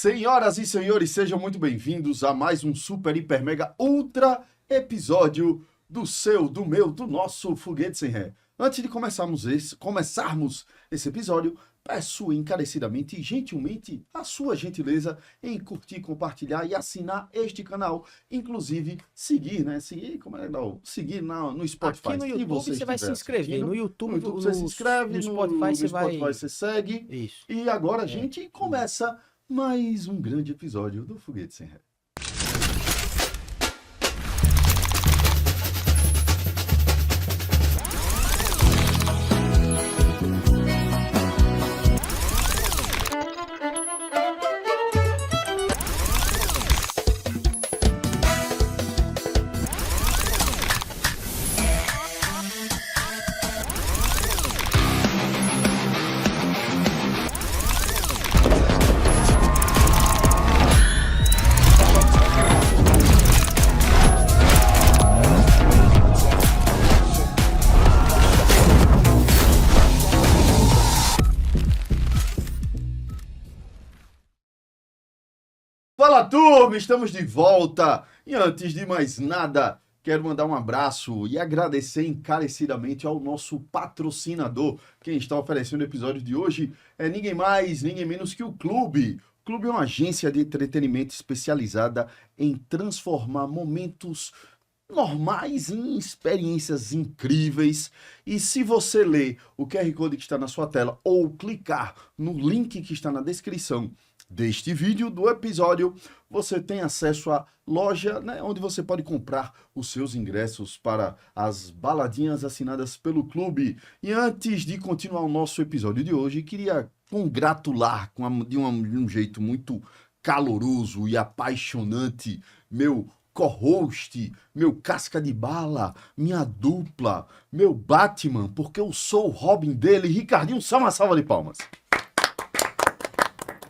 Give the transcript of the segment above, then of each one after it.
Senhoras e senhores, sejam muito bem-vindos a mais um super, hiper, mega, ultra episódio do seu, do meu, do nosso Foguete Sem Ré. Antes de começarmos esse episódio, peço encarecidamente e gentilmente a sua gentileza em curtir, compartilhar e assinar este canal. Inclusive, seguir, né? Seguir no Spotify. Aqui no YouTube você vai se inscrever. No YouTube você se inscreve, no Spotify você segue. Isso. E agora a gente começa mais um grande episódio do Foguete Sem Ré. Fala, turma! Estamos de volta! E antes de mais nada, quero mandar um abraço e agradecer encarecidamente ao nosso patrocinador. Quem está oferecendo o episódio de hoje é ninguém mais, ninguém menos que o Clube. O Clube é uma agência de entretenimento especializada em transformar momentos normais em experiências incríveis. E se você ler o QR Code que está na sua tela ou clicar no link que está na descrição deste vídeo, do episódio, você tem acesso à loja, né, onde você pode comprar os seus ingressos para as baladinhas assinadas pelo Clube. E antes de continuar o nosso episódio de hoje, queria congratular de um jeito muito caloroso e apaixonante meu co-host, meu casca de bala, minha dupla, meu Batman, porque eu sou o Robin dele. Ricardinho, só uma salva de palmas.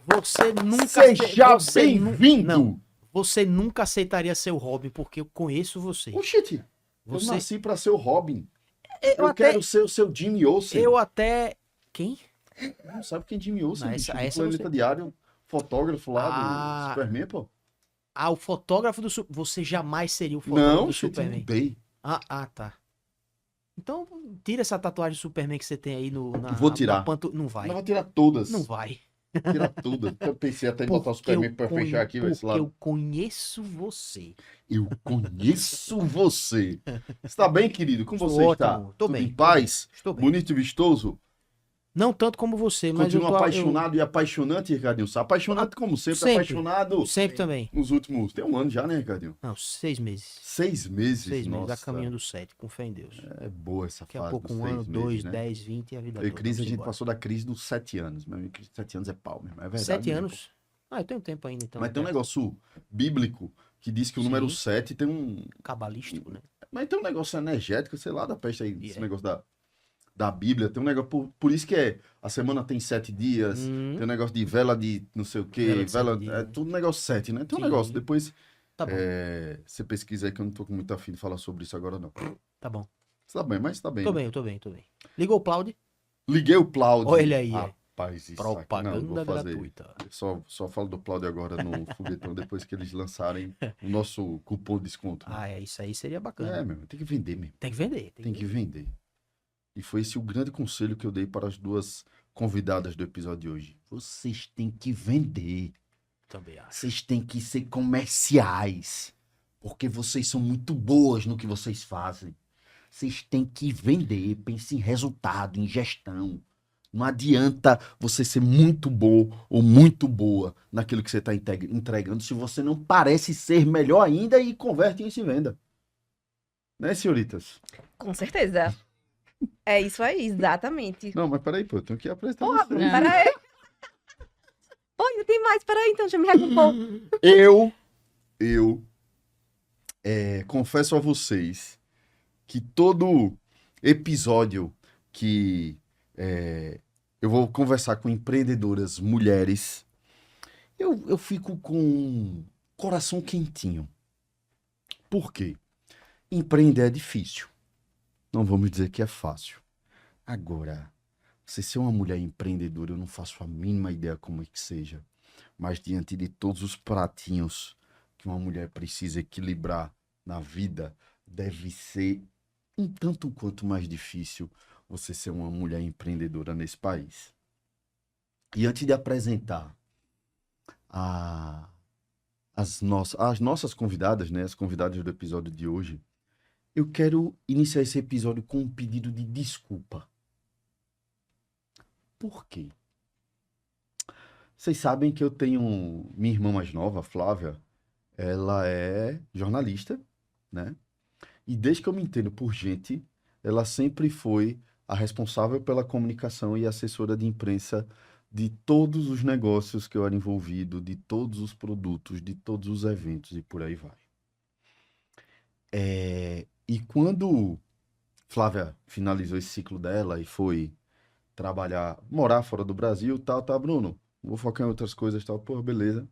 Você nunca... Seja bem-vindo! Não, você nunca aceitaria ser o Robin, porque eu conheço você. Oxente, Você... eu nasci pra ser o Robin. Eu quero ser o seu Jimmy Olsen. Eu até... Quem? Não sabe quem é Jimmy Olsen? Não, Bicho, essa do Planeta você... Diário, fotógrafo lá do Superman, pô. Ah, o fotógrafo do Superman. Você jamais seria o fotógrafo do Superman. Não, mudei. Tá. Então, tira essa tatuagem do Superman que você tem aí na... Vou tirar. Não vai. Não vou tirar todas. Não vai. Tirar tudo. Eu pensei até em botar o Superman pra fechar aqui, vai esse lado. Eu conheço você. Eu conheço você. Está bem, querido? Como você está? Tô Tudo bem. em paz? Estou bem. Bonito e vistoso? Não tanto como você, mas continua apaixonado e apaixonante, Ricardinho? Apaixonante como sempre, apaixonado. Sempre também. Nos últimos... Tem um ano já, né, Ricardinho? Não, 6 meses. 6 meses? 6 meses, nossa. a caminho do 7, com fé em Deus. É boa essa Daqui fase a pouco dos 1 6 ano, meses, 2, né? 10, 20 e a vida Eu e toda. Cris, a Vamos gente embora. passou da crise dos 7 anos. Meu amigo, 7 anos é pau mesmo, é verdade. 7 mesmo. anos? Ah, eu tenho tempo ainda, então. Mas tem um negócio bíblico que diz que o número Sim. 7 tem um... Cabalístico, né? Mas tem um negócio energético, sei lá, da peste aí, esse negócio da Bíblia. Tem um negócio, por isso que a semana tem 7 dias, tem um negócio de vela de não sei o quê, é tudo negócio 7, né? Tem um Sim. negócio, depois Tá bom. você pesquisa aí que eu não tô com muito afim de falar sobre isso agora, não. Tá bom. Você tá bem, mas tá bem. Tô né? bem, tô bem. Ligou o Plaud? Liguei o Plaud. Olha ele aí, Rapaz, isso aqui, propaganda não, vou fazer. gratuita. Eu só falo do Plaud agora no Foguetão, depois que eles lançarem o nosso cupom de desconto. Ah, isso aí seria bacana. Meu, tem que vender mesmo. Tem que vender. Tem que vender. E foi esse o grande conselho que eu dei para as duas convidadas do episódio de hoje. Vocês têm que vender. Também acho. Vocês têm que ser comerciais. Porque vocês são muito boas no que vocês fazem. Vocês têm que vender. Pense em resultado, em gestão. Não adianta você ser muito bom ou muito boa naquilo que você está entregando se você não parece ser melhor ainda e converte isso em venda. Né, senhoritas? Com certeza. É isso aí, exatamente. Não, mas peraí, pô, eu tenho que apresentar Porra, vocês. peraí. Pô, ainda tem mais, peraí, então, deixa eu me recompor. Eu confesso a vocês que todo episódio que eu vou conversar com empreendedoras mulheres, eu fico com um coração quentinho. Por quê? Empreender é difícil. Não vamos dizer que é fácil. Agora, você ser uma mulher empreendedora, eu não faço a mínima ideia como é que seja. mas diante de todos os pratinhos que uma mulher precisa equilibrar na vida, deve ser um tanto quanto mais difícil você ser uma mulher empreendedora nesse país. E antes de apresentar as nossas convidadas, né, as convidadas do episódio de hoje, eu quero iniciar esse episódio com um pedido de desculpa. Por quê? Vocês sabem que eu tenho minha irmã mais nova, Flávia, ela é jornalista, né? E desde que eu me entendo por gente, ela sempre foi a responsável pela comunicação e assessora de imprensa de todos os negócios que eu era envolvido, de todos os produtos, de todos os eventos e por aí vai. E quando Flávia finalizou esse ciclo dela e foi morar fora do Brasil, tal, tá, Bruno, vou focar em outras coisas, tal, pô, beleza.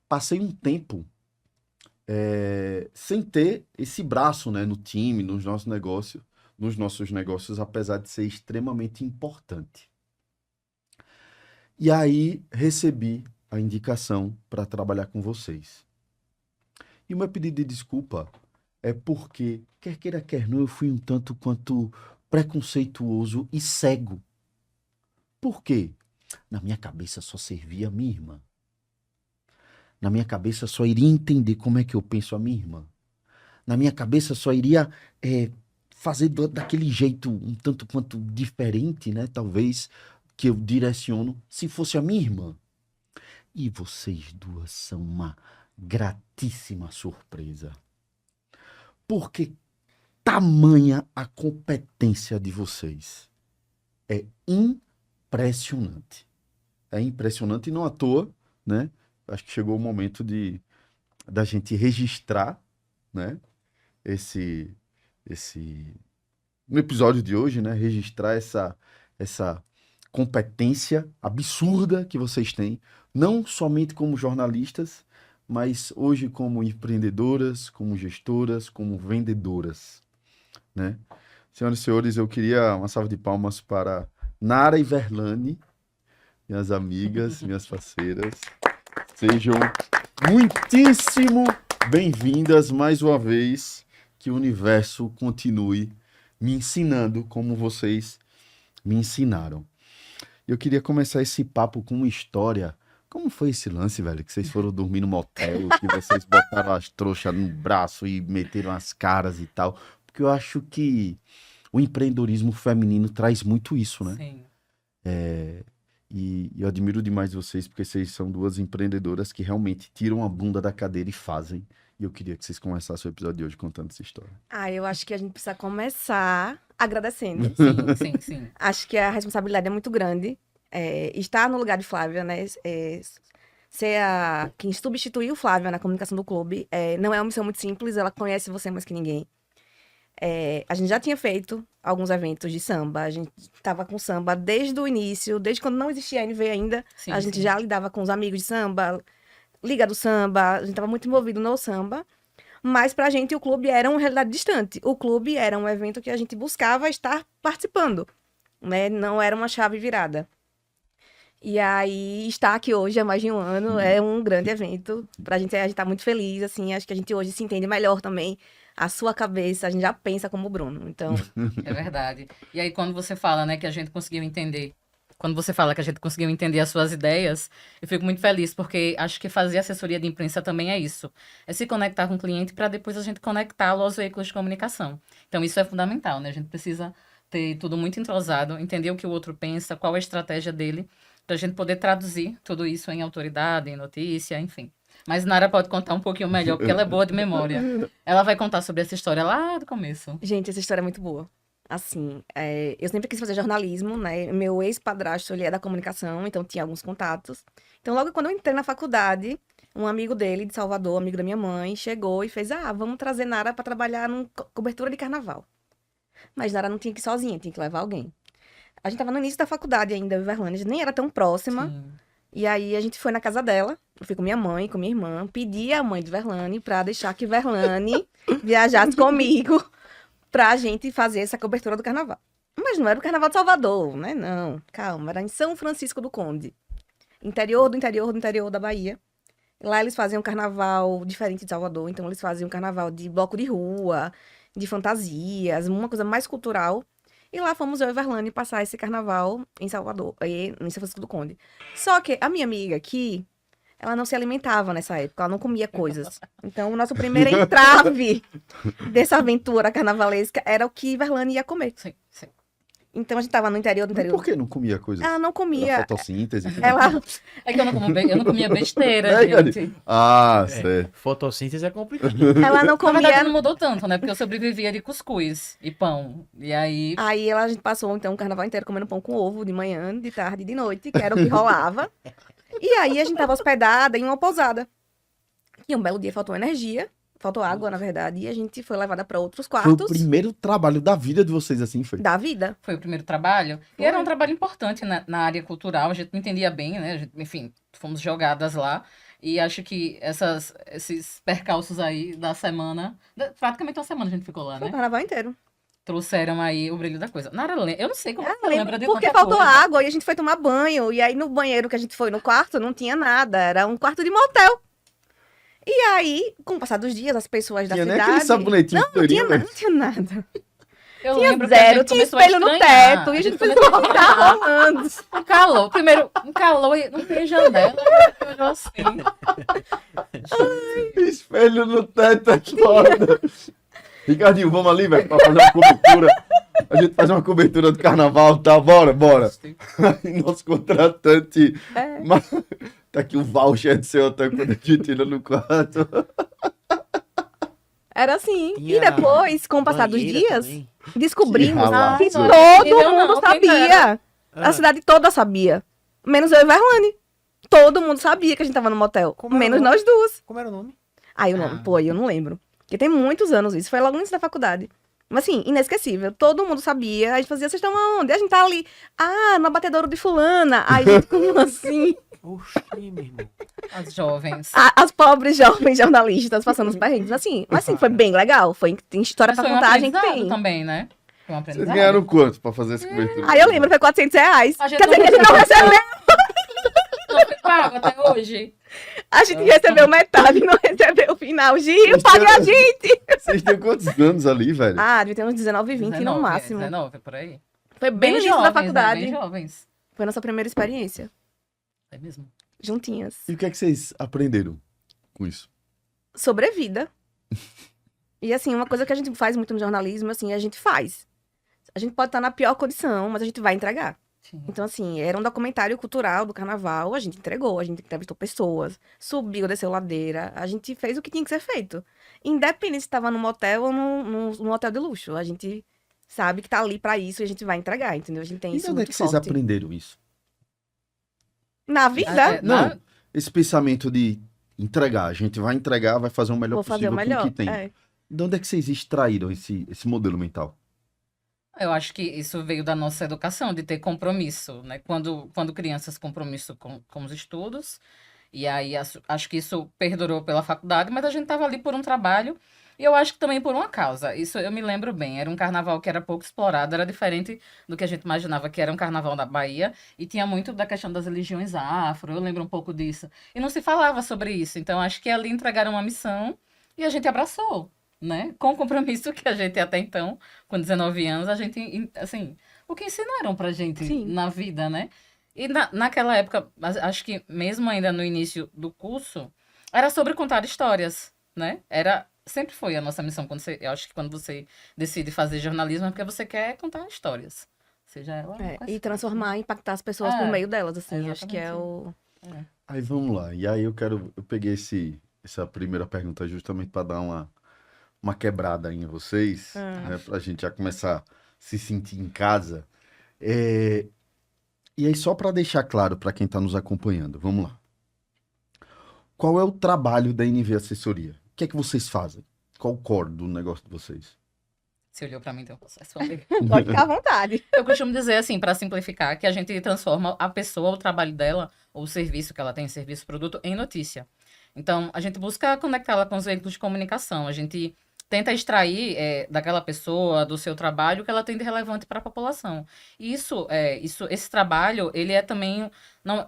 Passei um tempo sem ter esse braço, né, no time, nos nossos negócios, apesar de ser extremamente importante. E aí recebi a indicação para trabalhar com vocês. E o meu pedido de desculpa é porque, quer queira, quer não, eu fui um tanto quanto preconceituoso e cego. Por quê? Na minha cabeça só servia a minha irmã. Na minha cabeça só iria entender como é que eu penso a minha irmã. Na minha cabeça só iria fazer daquele jeito um tanto quanto diferente, né? Talvez, que eu direciono, se fosse a minha irmã. E vocês duas são uma gratíssima surpresa. Porque tamanha a competência de vocês. É impressionante. É impressionante e não à toa, né? Acho que chegou o momento da gente registrar, né? No episódio de hoje, né? Registrar essa competência absurda que vocês têm, não somente como jornalistas, mas hoje como empreendedoras, como gestoras, como vendedoras, né? Senhoras e senhores, eu queria uma salva de palmas para Nara e Verlane, minhas amigas, minhas parceiras. Sejam muitíssimo bem-vindas mais uma vez, que o universo continue me ensinando como vocês me ensinaram. Eu queria começar esse papo com uma história. Como foi esse lance, velho? Que vocês foram dormir no motel, que vocês botaram as trouxas no braço e meteram as caras e tal. Porque eu acho que o empreendedorismo feminino traz muito isso, né? Sim. E eu admiro demais vocês, porque vocês são duas empreendedoras que realmente tiram a bunda da cadeira e fazem. E eu queria que vocês começassem o episódio de hoje contando essa história. Eu acho que a gente precisa começar agradecendo. Sim. Acho que a responsabilidade é muito grande. Estar no lugar de Flávia, né? Ser quem substituiu Flávia na comunicação do clube não é uma missão muito simples. Ela conhece você mais que ninguém. A gente já tinha feito alguns eventos de samba. A gente estava com samba desde o início, desde quando não existia a NV ainda. Sim, a gente sim. já lidava com os amigos de samba, Liga do Samba. A gente estava muito envolvido no samba. Mas pra gente o clube era uma realidade distante. O clube era um evento que a gente buscava estar participando, né? Não era uma chave virada. E aí, estar aqui hoje há mais de um ano é um grande evento. Pra gente, a gente tá muito feliz, assim. Acho que a gente hoje se entende melhor também. A sua cabeça, a gente já pensa como o Bruno. Então, É verdade. E aí, quando você fala, né, que a gente conseguiu entender. Quando você fala que a gente conseguiu entender as suas ideias, eu fico muito feliz, porque acho que fazer assessoria de imprensa também é isso. É se conectar com o cliente para depois a gente conectá-lo aos veículos de comunicação. Então, isso é fundamental, né? A gente precisa ter tudo muito entrosado, entender o que o outro pensa, qual é a estratégia dele, para a gente poder traduzir tudo isso em autoridade, em notícia, enfim. Mas Nara pode contar um pouquinho melhor, porque ela é boa de memória. Ela vai contar sobre essa história lá do começo. gente, essa história é muito boa. Assim, eu sempre quis fazer jornalismo, né? Meu ex-padrasto, ele é da comunicação, então tinha alguns contatos. Então, logo quando eu entrei na faculdade, um amigo dele, de Salvador, amigo da minha mãe, chegou e fez, vamos trazer Nara para trabalhar numa cobertura de carnaval. Mas Nara não tinha que ir sozinha, tinha que levar alguém. A gente tava no início da faculdade ainda, em Verlândia, a gente nem era tão próxima. Sim. E aí a gente foi na casa dela, eu fui com minha mãe, com minha irmã, pedi à mãe de Verlane pra deixar que Verlane viajasse comigo pra gente fazer essa cobertura do carnaval. Mas não era o Carnaval de Salvador, né? Não, calma, era em São Francisco do Conde. interior do interior do interior da Bahia. Lá eles fazem um carnaval diferente de Salvador, então eles fazem um carnaval de bloco de rua, de fantasias, uma coisa mais cultural. E lá fomos eu e Verlane passar esse carnaval em Salvador, em São Francisco do Conde. Só que a minha amiga aqui, ela não se alimentava nessa época, ela não comia coisas. Então, o nosso primeiro entrave dessa aventura carnavalesca era o que Verlane ia comer. Sim, sim. Então, a gente tava no interior do Mas interior. por que não comia coisa? Ela não Era comia. fotossíntese. Ela, É que eu não comia besteira, É, cara. gente. Ah, É, certo. fotossíntese é complicado. ela não Na verdade, comia. não mudou tanto, né? Porque eu sobrevivia de cuscuz e pão. E aí, Aí a gente passou, então, o carnaval inteiro comendo pão com ovo, de manhã, de tarde e de noite, que era o que rolava. E aí a gente tava hospedada em uma pousada. E um belo dia faltou energia, faltou água, na verdade, e a gente foi levada para outros Foi o quartos primeiro trabalho da vida de vocês, assim, foi? da vida. foi o primeiro trabalho. E Foi. era um trabalho importante na área cultural. A gente não entendia bem, né? Enfim, fomos jogadas lá. E acho que esses percalços aí da semana, praticamente uma semana a gente ficou lá, Foi o né? carnaval inteiro. Trouxeram aí o brilho da coisa. Nara, eu não sei como você lembra de Porque tanta faltou coisa. água e a gente foi tomar banho. E aí no banheiro que a gente foi no quarto não tinha nada. Era um quarto de motel. E aí, com o passar dos dias, as pessoas da Tinha nem cidade. aquele sabonetinho Não tinha florido, nada, né? não tinha nada. Eu Tinha lembro que a zero, gente tinha começou a espelho no estranhar. teto. E a gente começou pensou, tá estranhar. rolando. Um calor. Primeiro, um calor e não tem janela. Eu assim. Espelho no teto é foda. Ricardinho, vamos ali, velho, pra fazer uma cobertura. A gente faz uma cobertura do carnaval, tá? Bora, bora. Aí nosso contratante... É. Tá aqui o voucher do seu hotel quando a gente tira no quarto. Era assim. Tinha E depois, com o passar dos banheira dias, também. descobrimos Que ralaço. que Não, todo eu mundo não, quem sabia. dera. A cidade toda sabia. Menos eu e Verlane. Todo mundo sabia que a gente tava no motel. Como era o Menos nome? nós duas. Como era o nome? Aí o nome, pô, eu não lembro. Porque tem muitos anos isso. Foi logo antes da faculdade. Mas assim, inesquecível. Todo mundo sabia. A gente fazia, vocês estão aonde? A gente tá ali. Ah, no abatedouro de fulana. Aí a gente, como assim? Oxi, meu irmão. As jovens. As pobres jovens jornalistas passando os perrengues. Assim, mas assim, foi bem legal. Tem história Mas pra foi um contar, a gente aprendizado tem. também, né? Foi um Vocês aprendizado. ganharam quanto pra fazer essa cobertura? Aí eu lembro, foi R$400. A gente Quer dizer que a gente não recebeu. Não foi pago até hoje. A gente recebeu metade, não recebeu o final. Gil, pague a gente! Vocês têm quantos anos ali, velho? Ah, devia ter uns 19, 20 no máximo. 19, por aí. Foi bem no início jovens, da faculdade. Né? Bem jovens. Foi a nossa primeira experiência. É mesmo. Juntinhas. E o que é que vocês aprenderam com isso? Sobrevida. E assim, uma coisa que a gente faz muito no jornalismo, assim, a gente faz. A gente pode estar na pior condição, mas a gente vai entregar. Sim. Então, assim, era um documentário cultural do carnaval, a gente entregou, a gente entrevistou pessoas, subiu, desceu ladeira, a gente fez o que tinha que ser feito. Independente se estava num motel ou num hotel de luxo, a gente sabe que tá ali pra isso e a gente vai entregar, entendeu? A gente tem E isso de onde é muito que vocês forte. aprenderam isso? Na vida, É, Não, esse pensamento de entregar. A gente vai entregar, vai fazer o melhor vou fazer possível o melhor. com o que tem. É. De onde é que vocês extraíram esse modelo mental? Eu acho que isso veio da nossa educação, de ter compromisso, né? Quando crianças, compromisso com os estudos. E aí, acho que isso perdurou pela faculdade, mas a gente estava ali por um trabalho e eu acho que também por uma causa. Isso eu me lembro bem. Era um carnaval que era pouco explorado, era diferente do que a gente imaginava que era um carnaval da Bahia e tinha muito da questão das religiões afro, eu lembro um pouco disso. E não se falava sobre isso. Então, acho que ali entregaram uma missão e a gente abraçou, né? Com o compromisso que a gente até então, com 19 anos, a gente, assim, o que ensinaram pra gente Sim. na vida, né? E naquela época, acho que mesmo ainda no início do curso, era sobre contar histórias, né? Sempre foi a nossa missão. Eu acho que quando você decide fazer jornalismo é porque você quer contar histórias. Seja ela... E transformar, impactar as pessoas É, por meio delas, assim. Acho que é exatamente. o... Aí vamos lá. E aí eu peguei essa primeira pergunta justamente para dar uma quebrada em vocês, né, pra gente já começar a se sentir em casa. E aí, só para deixar claro para quem está nos acompanhando, vamos lá. Qual é o trabalho da NV Assessoria? O que é que vocês fazem? Qual o core do negócio de vocês? Você olhou pra mim, então eu posso responder. Pode ficar à vontade. Eu costumo dizer assim, para simplificar, que a gente transforma a pessoa, o trabalho dela, ou o serviço que ela tem, serviço, produto, em notícia. Então, a gente busca conectá-la com os veículos de comunicação. A gente tenta extrair daquela pessoa, do seu trabalho, o que ela tem de relevante para a população. E esse trabalho, ele é também,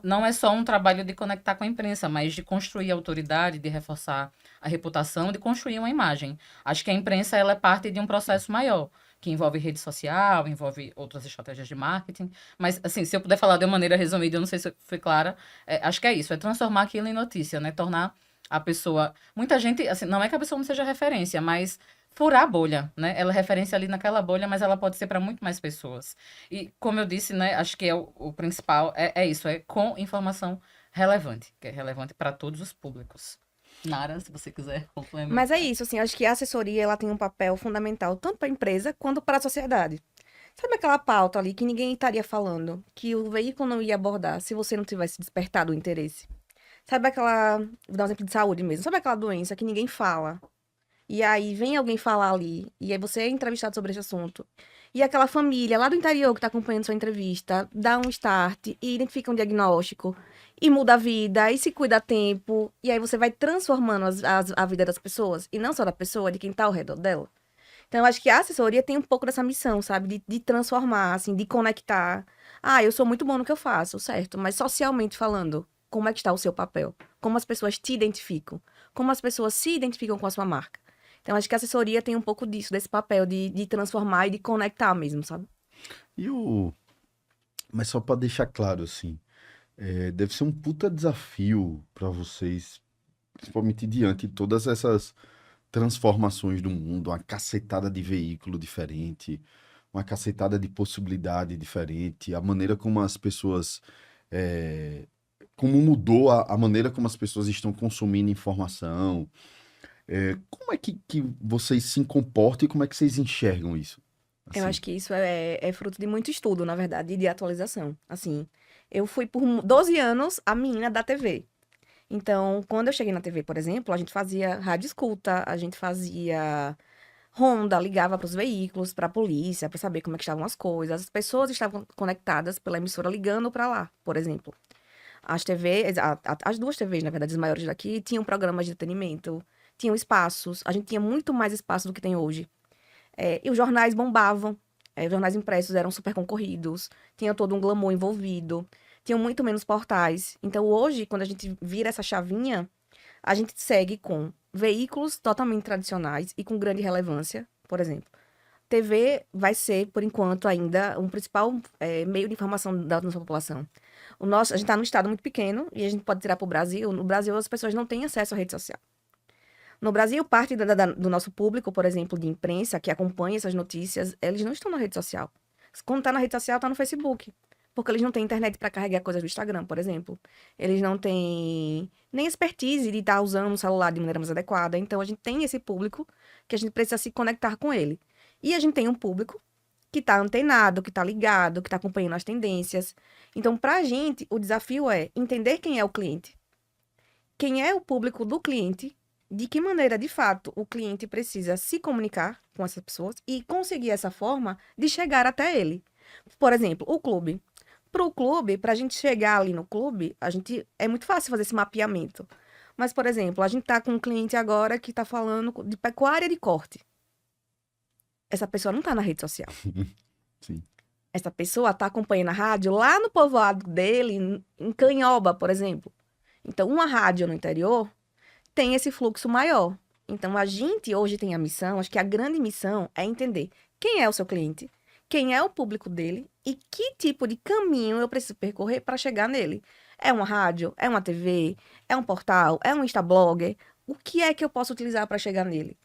não é só um trabalho de conectar com a imprensa, mas de construir a autoridade, de reforçar a reputação, de construir uma imagem. Acho que a imprensa, ela é parte de um processo maior, que envolve rede social, envolve outras estratégias de marketing. Mas, assim, se eu puder falar de uma maneira resumida, eu não sei se eu fui clara, acho que é isso, é transformar aquilo em notícia, né? Tornar a pessoa... Muita gente, assim, não é que a pessoa não seja referência, mas furar a bolha, né? Ela é referência ali naquela bolha, mas ela pode ser para muito mais pessoas. E, como eu disse, né, acho que o principal é isso, é com informação relevante, que é relevante para todos os públicos. Nara, se você quiser complementar. Mas é isso, assim, acho que a assessoria ela tem um papel fundamental tanto para a empresa quanto para a sociedade. Sabe aquela pauta ali que ninguém estaria falando, que o veículo não ia abordar se você não tivesse despertado o interesse? Sabe aquela, vou dar um exemplo de saúde mesmo, sabe aquela doença que ninguém fala? E aí vem alguém falar ali, e aí você é entrevistado sobre esse assunto. E aquela família lá do interior que está acompanhando sua entrevista, dá um start e identifica um diagnóstico, e muda a vida, e se cuida a tempo, e aí você vai transformando a vida das pessoas, e não só da pessoa, de quem está ao redor dela. Então, eu acho que a assessoria tem um pouco dessa missão, sabe? De transformar, assim, de conectar. Ah, eu sou muito bom no que eu faço, certo? Mas socialmente falando, como é que está o seu papel? Como as pessoas te identificam? Como as pessoas se identificam com a sua marca? Então, acho que a assessoria tem um pouco disso, desse papel de transformar e de conectar mesmo, sabe? E o... Mas só para deixar claro, assim, deve ser um puta desafio para vocês, principalmente diante de todas essas transformações do mundo, uma cacetada de veículo diferente, uma cacetada de possibilidade diferente, a maneira como as pessoas, como mudou a maneira como as pessoas estão consumindo informação. Como é que vocês se comportam e como é que vocês enxergam isso? Eu Assim, acho que isso é fruto de muito estudo, na verdade, e de atualização. Assim, eu fui por 12 anos a menina da TV. Então, quando eu cheguei na TV, por exemplo, a gente fazia rádio escuta, a gente fazia ronda, ligava para os veículos, para a polícia, para saber como é que estavam as coisas. As pessoas estavam conectadas pela emissora ligando para lá, por exemplo. As TVs, as duas TVs, na verdade, as maiores daqui, tinham programas de entretenimento, tinham espaços. A gente tinha muito mais espaço do que tem hoje. E os jornais bombavam. Os jornais impressos eram super concorridos. Tinha todo um glamour envolvido. Tinham muito menos portais. Então, hoje, quando a gente vira essa chavinha, a gente segue com veículos totalmente tradicionais e com grande relevância, por exemplo. TV vai ser, por enquanto, ainda um principal meio de informação da nossa população. A gente está num estado muito pequeno e a gente pode tirar para o Brasil. No Brasil, as pessoas não têm acesso à rede social. No Brasil, parte do nosso público, por exemplo, de imprensa, que acompanha essas notícias, eles não estão na rede social. Quando está na rede social, está no Facebook. Porque eles não têm internet para carregar coisas do Instagram, por exemplo. Eles não têm nem expertise de estar usando o celular de maneira mais adequada. Então, a gente tem esse público que a gente precisa se conectar com ele. E a gente tem um público que está antenado, que está ligado, que está acompanhando as tendências. Então, para a gente, o desafio é entender quem é o cliente. Quem é o público do cliente, de que maneira, de fato, o cliente precisa se comunicar com essas pessoas e conseguir essa forma de chegar até ele. Por exemplo, o clube. Para o clube, para a gente chegar ali no clube, é muito fácil fazer esse mapeamento. Mas, por exemplo, a gente está com um cliente agora que está falando de pecuária de corte. Essa pessoa não está na rede social. sim. Essa pessoa está acompanhando a rádio lá no povoado dele, em Canhoba, por exemplo. Então, uma rádio no interior tem esse fluxo maior. Então, a gente hoje tem a missão, acho que a grande missão é entender quem é o seu cliente, quem é o público dele e que tipo de caminho eu preciso percorrer para chegar nele. É uma rádio? É uma TV? É um portal? É um Instablogger? O que é que eu posso utilizar para chegar nele?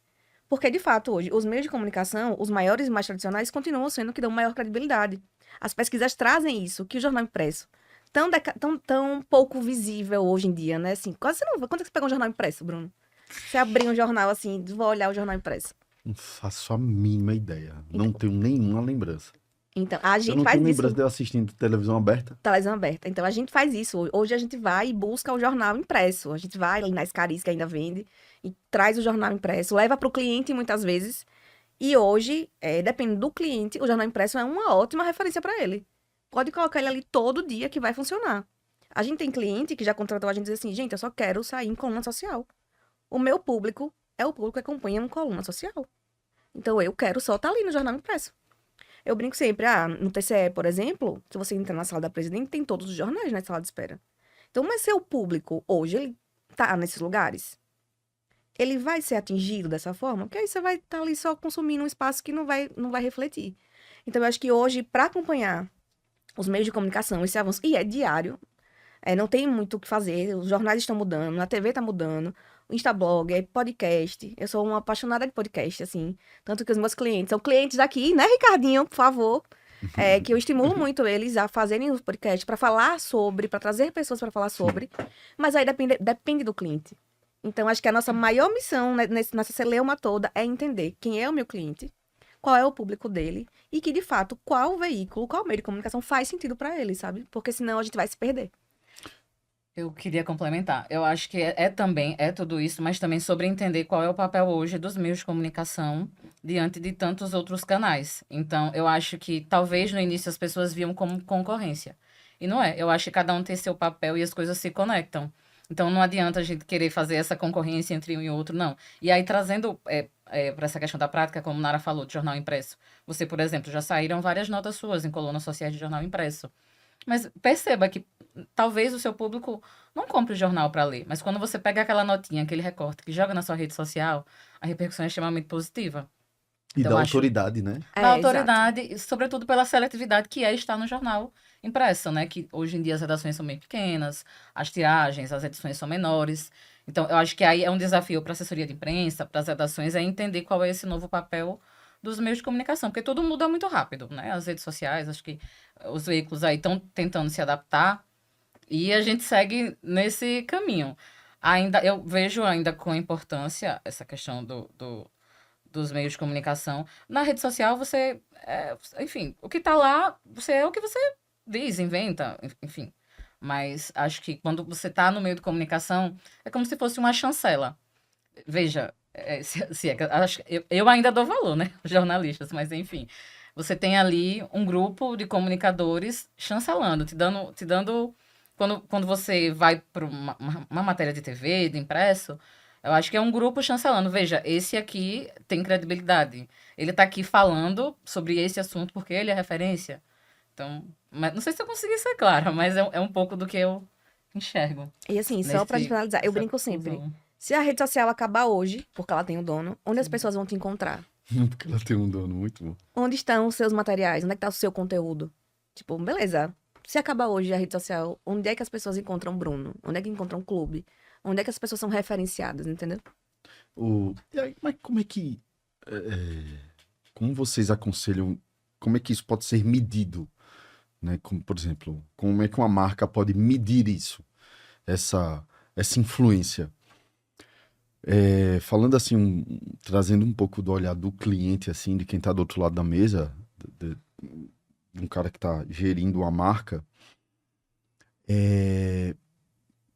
Porque, de fato, hoje, os meios de comunicação, os maiores e mais tradicionais, continuam sendo que dão maior credibilidade. As pesquisas trazem isso, que o jornal impresso, tão pouco visível hoje em dia, né? Assim, quase você não vê. Quando é que você pega um jornal impresso, Bruno? Você abrir um jornal assim, vou olhar o jornal impresso. Não faço a mínima ideia. Não tenho nenhuma lembrança. Então, a Eu gente não faz tenho isso. lembrança de eu assistindo televisão aberta. Televisão aberta. Então, a gente faz isso. Hoje a gente vai e busca o jornal impresso. A gente vai ali na Escaris, que ainda vende, e traz o jornal impresso, leva para o cliente muitas vezes. E hoje, dependendo do cliente, o jornal impresso é uma ótima referência para ele. Pode colocar ele ali todo dia que vai funcionar. A gente tem cliente que já contratou a gente e diz assim, gente, eu só quero sair em coluna social. O meu público é o público que acompanha uma coluna social. Então, eu quero só estar ali no jornal impresso. Eu brinco sempre, no TCE, por exemplo, se você entrar na sala da presidente, tem todos os jornais na sala de espera. Então, mas seu público, hoje, ele tá nesses lugares? Ele vai ser atingido dessa forma? Porque aí você vai estar ali só consumindo um espaço que não vai refletir. Então, eu acho que hoje, para acompanhar os meios de comunicação, esse avanço, e é diário, não tem muito o que fazer, os jornais estão mudando, a TV está mudando, o Instablog, podcast. Eu sou uma apaixonada de podcast, assim. Tanto que os meus clientes são clientes aqui, né, Ricardinho, por favor? Que eu estimulo muito eles a fazerem os podcasts para falar sobre, para trazer pessoas para falar sobre. Mas aí depende do cliente. Então, acho que a nossa maior missão nessa celeuma toda é entender quem é o meu cliente, qual é o público dele e que, de fato, qual veículo, qual meio de comunicação faz sentido para ele, sabe? Porque senão a gente vai se perder. Eu queria complementar. Eu acho que também tudo isso, mas também sobre entender qual é o papel hoje dos meios de comunicação diante de tantos outros canais. Então, eu acho que talvez no início as pessoas viam como concorrência. E não é. Eu acho que cada um tem seu papel e as coisas se conectam. Então, não adianta a gente querer fazer essa concorrência entre um e outro, não. E aí, trazendo para essa questão da prática, como Nara falou, de jornal impresso. Você, por exemplo, já saíram várias notas suas em colunas sociais de jornal impresso. Mas perceba que talvez o seu público não compre o jornal para ler, mas quando você pega aquela notinha, aquele recorte que joga na sua rede social, a repercussão é extremamente positiva. E Então, da acho- autoridade, né? Da Exato. autoridade, e sobretudo pela seletividade que estar no jornal impresso, né? Que hoje em dia as redações são bem pequenas, as tiragens, as edições são menores. Então, eu acho que aí é um desafio para a assessoria de imprensa, para as redações, é entender qual é esse novo papel dos meios de comunicação, porque tudo muda muito rápido, né? As redes sociais, acho que os veículos aí estão tentando se adaptar e a gente segue nesse caminho. Eu vejo ainda com importância essa questão dos meios de comunicação. Na rede social, enfim, o que está lá, você é o que você diz, inventa, enfim. Mas acho que quando você está no meio de comunicação, é como se fosse uma chancela. Veja, eu ainda dou valor, né, aos jornalistas, mas enfim. Você tem ali um grupo de comunicadores chancelando, te dando quando você vai para uma matéria de TV, de impresso, eu acho que é um grupo chancelando. Veja, esse aqui tem credibilidade. Ele está aqui falando sobre esse assunto porque ele é referência. Então, não sei se eu consegui ser clara, mas é um pouco do que eu enxergo. E assim, só pra nesse- finalizar, eu nessa brinco sempre. conclusão. Se a rede social acabar hoje, porque ela tem um dono, onde as pessoas vão te encontrar? Porque ela tem um dono muito bom. Onde estão os seus materiais? Onde é que tá o seu conteúdo? Tipo, beleza. Se acabar hoje a rede social, onde é que as pessoas encontram o Bruno? Onde é que encontram o clube? Onde é que as pessoas são referenciadas, entendeu? E aí, mas como é que... como vocês aconselham... Como é que isso pode ser medido? Né? Como, por exemplo, como é que uma marca pode medir isso? Essa influência? Falando assim, trazendo um pouco do olhar do cliente, assim, de quem está do outro lado da mesa, de um cara que está gerindo uma marca,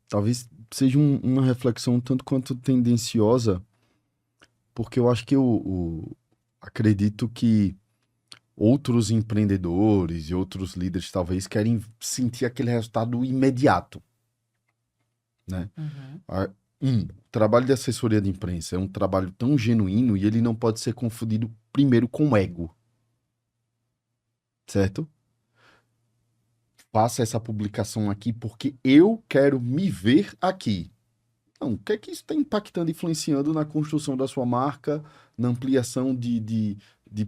talvez seja uma reflexão tanto quanto tendenciosa, porque eu acho que eu acredito que outros empreendedores e outros líderes talvez querem sentir aquele resultado imediato, né? Uhum. O trabalho de assessoria de imprensa é um trabalho tão genuíno e ele não pode ser confundido primeiro com ego. Certo? Faça essa publicação aqui porque eu quero me ver aqui. Não, o que é que isso está impactando, influenciando na construção da sua marca, na ampliação de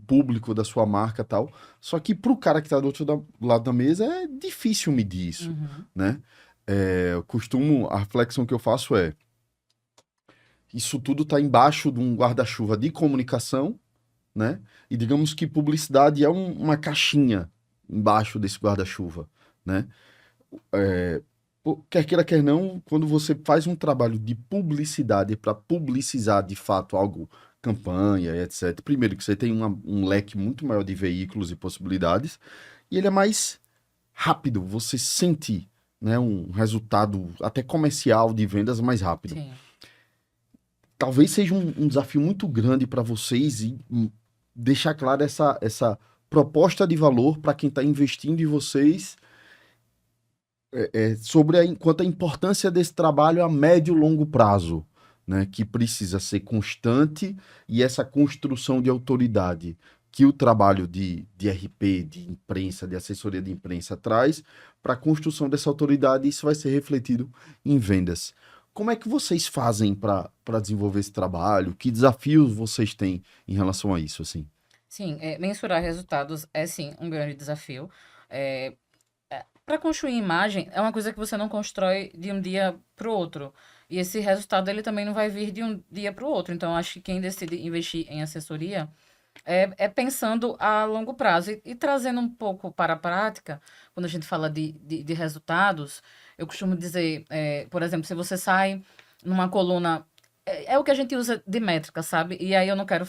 público da sua marca e tal. Só que para o cara que está do outro lado da mesa é difícil medir isso, Uhum. né? A reflexão que eu faço é isso tudo está embaixo de um guarda-chuva de comunicação, né? E digamos que publicidade é uma caixinha embaixo desse guarda-chuva, né? Quer queira, quer não, quando você faz um trabalho de publicidade para publicizar de fato algo, campanha, etc. Primeiro que você tem um leque muito maior de veículos e possibilidades, e ele é mais rápido, você sente, né, um resultado até comercial de vendas mais rápido. Sim. Talvez seja um desafio muito grande para vocês e deixar clara essa proposta de valor para quem está investindo em vocês sobre quanto a importância desse trabalho a médio e longo prazo, né, que precisa ser constante e essa construção de autoridade que o trabalho de RP, de imprensa, de assessoria de imprensa traz para a construção dessa autoridade, isso vai ser refletido em vendas. Como é que vocês fazem para desenvolver esse trabalho? Que desafios vocês têm em relação a isso, assim? Sim, mensurar resultados é sim um grande desafio. Para construir imagem, é uma coisa que você não constrói de um dia para o outro. E esse resultado ele também não vai vir de um dia para o outro. Então, acho que quem decide investir em assessoria é pensando a longo prazo e trazendo um pouco para a prática, quando a gente fala de resultados, eu costumo dizer, por exemplo, se você sai numa coluna, é o que a gente usa de métrica, sabe? E aí eu não quero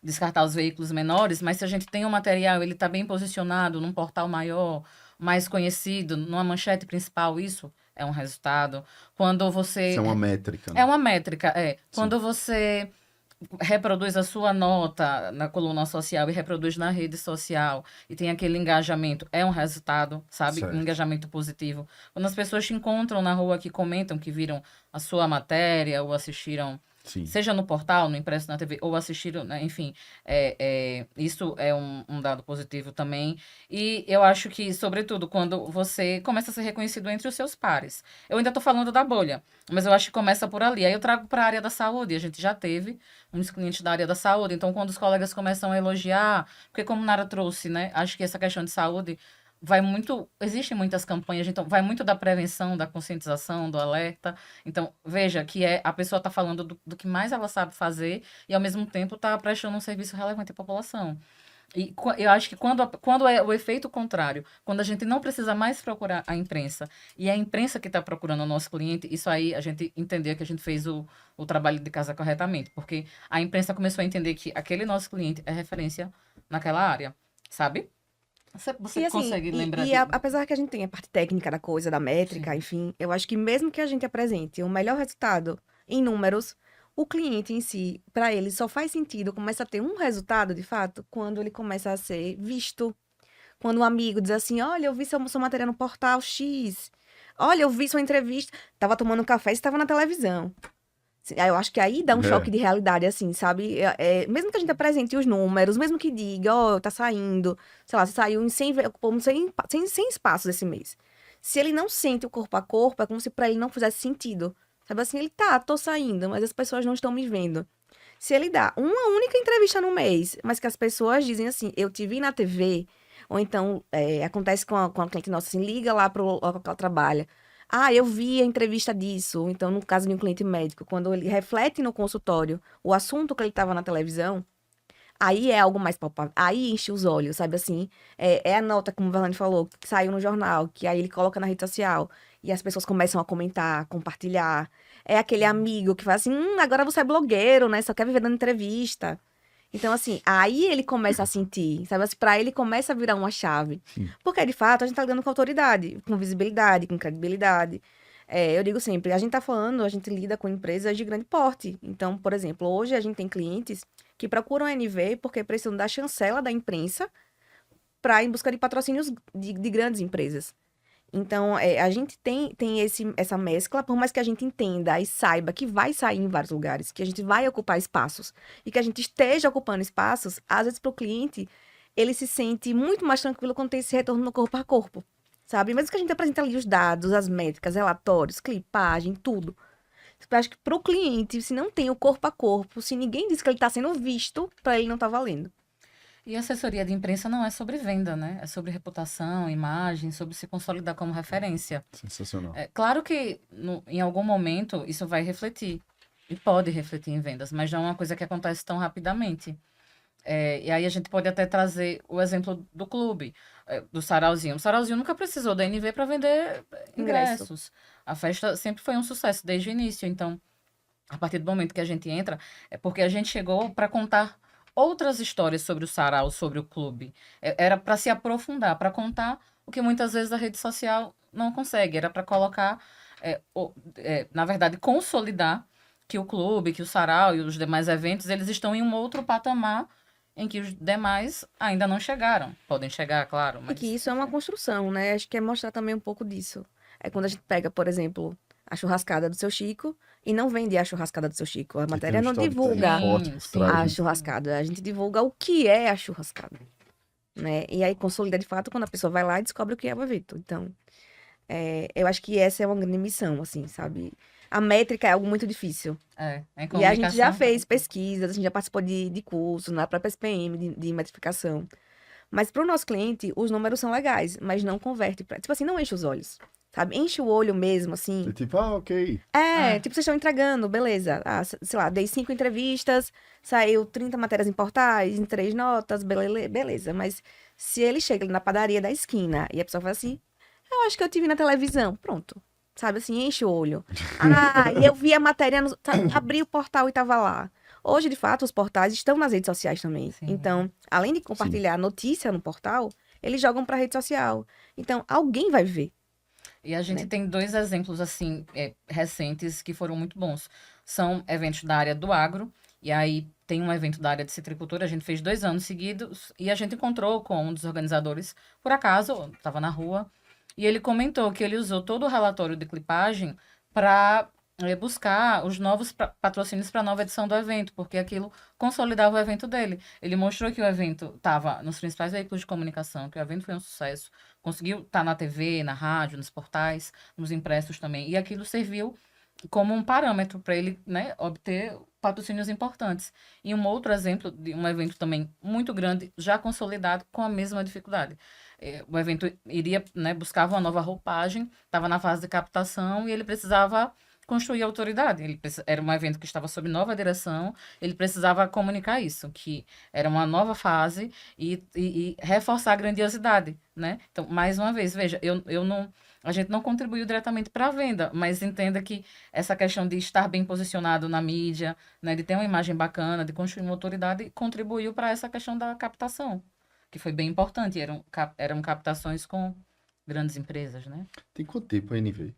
descartar os veículos menores, mas se a gente tem um material, ele está bem posicionado num portal maior, mais conhecido, numa manchete principal, isso é um resultado. Quando você... Isso é uma métrica, É né? uma métrica, é. Sim. Quando você reproduz a sua nota na coluna social e reproduz na rede social e tem aquele engajamento, é um resultado, sabe? Certo. Um engajamento positivo. Quando as pessoas te encontram na rua que comentam que viram a sua matéria ou assistiram, Sim. seja no portal, no impresso, na TV, ou assistiram, né? Enfim, isso é um dado positivo também. E eu acho que, sobretudo, quando você começa a ser reconhecido entre os seus pares. Eu ainda estou falando da bolha, mas eu acho que começa por ali. Aí eu trago para a área da saúde. A gente já teve uns clientes da área da saúde. Então, quando os colegas começam a elogiar, porque como Nara trouxe, né? Acho que essa questão de saúde vai muito, existem muitas campanhas, então vai muito da prevenção, da conscientização, do alerta. Então, veja que a pessoa está falando do que mais ela sabe fazer e, ao mesmo tempo, está prestando um serviço relevante à população. E eu acho que quando é o efeito contrário, quando a gente não precisa mais procurar a imprensa, e é a imprensa que está procurando o nosso cliente, isso aí a gente entendeu que a gente fez o trabalho de casa corretamente, porque a imprensa começou a entender que aquele nosso cliente é referência naquela área, sabe? Você E assim, consegue lembrar apesar que a gente tem a parte técnica da coisa, da métrica, Sim. enfim, eu acho que mesmo que a gente apresente o melhor resultado em números, o cliente em si, para ele, só faz sentido, começa a ter um resultado, de fato, quando ele começa a ser visto. Quando um amigo diz assim, olha, eu vi sua matéria no portal X. Olha, eu vi sua entrevista. Tava tomando café e estava na televisão. Aí eu acho que aí dá um choque de realidade, assim, sabe? Mesmo que a gente apresente os números, mesmo que diga, ó, tá saindo, sei lá, você saiu em 100, ocupamos 100 espaços esse mês. Se ele não sente o corpo a corpo, é como se pra ele não fizesse sentido. Sabe assim, ele tô saindo, mas as pessoas não estão me vendo. Se ele dá uma única entrevista no mês, mas que as pessoas dizem assim, eu te vi na TV, ou então acontece com a cliente nossa, assim, liga lá pro local que ela trabalha. Ah, eu vi a entrevista disso. Ou então, no caso de um cliente médico, quando ele reflete no consultório o assunto que ele estava na televisão, aí é algo mais palpável. Aí enche os olhos, sabe assim? É a nota, como o Verlane falou, que saiu no jornal, que aí ele coloca na rede social. E as pessoas começam a comentar, compartilhar. É aquele amigo que fala assim, agora você é blogueiro, né? Só quer viver dando entrevista. Então, assim, aí ele começa a sentir, sabe? Assim, pra ele começa a virar uma chave. Sim. Porque, de fato, a gente tá lidando com autoridade, com visibilidade, com credibilidade. Eu digo sempre, a gente tá falando, a gente lida com empresas de grande porte. Então, por exemplo, hoje a gente tem clientes que procuram a NV porque precisam da chancela da imprensa para em busca de patrocínios de grandes empresas. Então, a gente tem essa mescla, por mais que a gente entenda e saiba que vai sair em vários lugares, que a gente vai ocupar espaços e que a gente esteja ocupando espaços, às vezes para o cliente, ele se sente muito mais tranquilo quando tem esse retorno no corpo a corpo, sabe? Mesmo que a gente apresente ali os dados, as métricas, relatórios, clipagem, tudo. Eu acho que para o cliente, se não tem o corpo a corpo, se ninguém diz que ele está sendo visto, para ele não tá valendo. E assessoria de imprensa não é sobre venda, né? É sobre reputação, imagem, sobre se consolidar como referência. Sensacional. Claro que em algum momento isso vai refletir. E pode refletir em vendas, mas não é uma coisa que acontece tão rapidamente. E aí a gente pode até trazer o exemplo do clube, do Sarauzinho. O Sarauzinho nunca precisou da NV para vender ingressos. A festa sempre foi um sucesso desde o início. Então, a partir do momento que a gente entra, é porque a gente chegou para contar outras histórias sobre o Sarau, sobre o clube. Era para se aprofundar, para contar o que muitas vezes a rede social não consegue. Era para colocar, na verdade, consolidar que o clube, que o Sarau e os demais eventos, eles estão em um outro patamar em que os demais ainda não chegaram. Podem chegar, claro, E mas... que isso é uma construção, né? Acho que é mostrar também um pouco disso. É quando a gente pega, por exemplo, a churrascada do seu Chico e não vende a churrascada do seu Chico. A Que matéria tem um não storytelling divulga forte por Sim, trás, a né? churrascada. A gente divulga o que é a churrascada, né? E aí consolida de fato quando a pessoa vai lá e descobre o que é o evento. Então, eu acho que essa é uma grande missão, assim, sabe? A métrica é algo muito difícil. Em E a gente já comunicação, fez pesquisas, a gente já participou de cursos na própria SPM de metrificação. Mas para o nosso cliente, os números são legais, mas não converte pra. Tipo assim, não enche os olhos, sabe? Enche o olho mesmo, assim. É tipo, ok. Tipo, vocês estão entregando, beleza. Sei lá, dei 5 entrevistas, saiu 30 matérias em portais, em 3 notas, beleza. Mas se ele chega ali na padaria da esquina e a pessoa fala assim, eu acho que eu te vi na televisão, pronto. Sabe assim, enche o olho. E eu vi a matéria, abri o portal e tava lá. Hoje, de fato, os portais estão nas redes sociais também. Sim. Então, além de compartilhar notícia no portal, eles jogam pra rede social. Então, alguém vai ver. E a gente Né? tem 2 exemplos, assim, recentes que foram muito bons. São eventos da área do agro, e aí tem um evento da área de citricultura, a gente fez 2 anos seguidos, e a gente encontrou com um dos organizadores, por acaso, estava na rua, e ele comentou que ele usou todo o relatório de clipagem para buscar os novos patrocínios para a nova edição do evento, porque aquilo consolidava o evento dele. Ele mostrou que o evento estava nos principais veículos de comunicação, que o evento foi um sucesso, conseguiu estar na TV, na rádio, nos portais, nos impressos também. E aquilo serviu como um parâmetro para ele, né, obter patrocínios importantes. E um outro exemplo de um evento também muito grande, já consolidado, com a mesma dificuldade. O evento iria, né, buscava uma nova roupagem, estava na fase de captação e ele precisava construir autoridade. Era um evento que estava sob nova direção, ele precisava comunicar isso, que era uma nova fase e reforçar a grandiosidade, né? Então, mais uma vez, veja, eu não, a gente não contribuiu diretamente para a venda, mas entenda que essa questão de estar bem posicionado na mídia, né, de ter uma imagem bacana, de construir uma autoridade, contribuiu para essa questão da captação, que foi bem importante. Eram captações com grandes empresas, né? Tem quanto tempo a NV?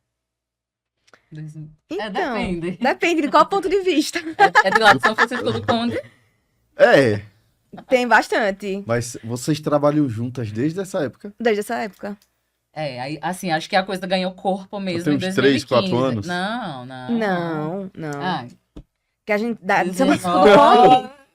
Então, Depende. depende de qual ponto de vista. É de lá de São Francisco do Conde. É, Tem bastante, mas vocês trabalham juntas desde essa época? desde essa época. Aí, assim, acho que a coisa ganhou corpo mesmo Tem em uns 2015. 3, 4 anos? Não. Não. Ai, Que a gente dá. 19.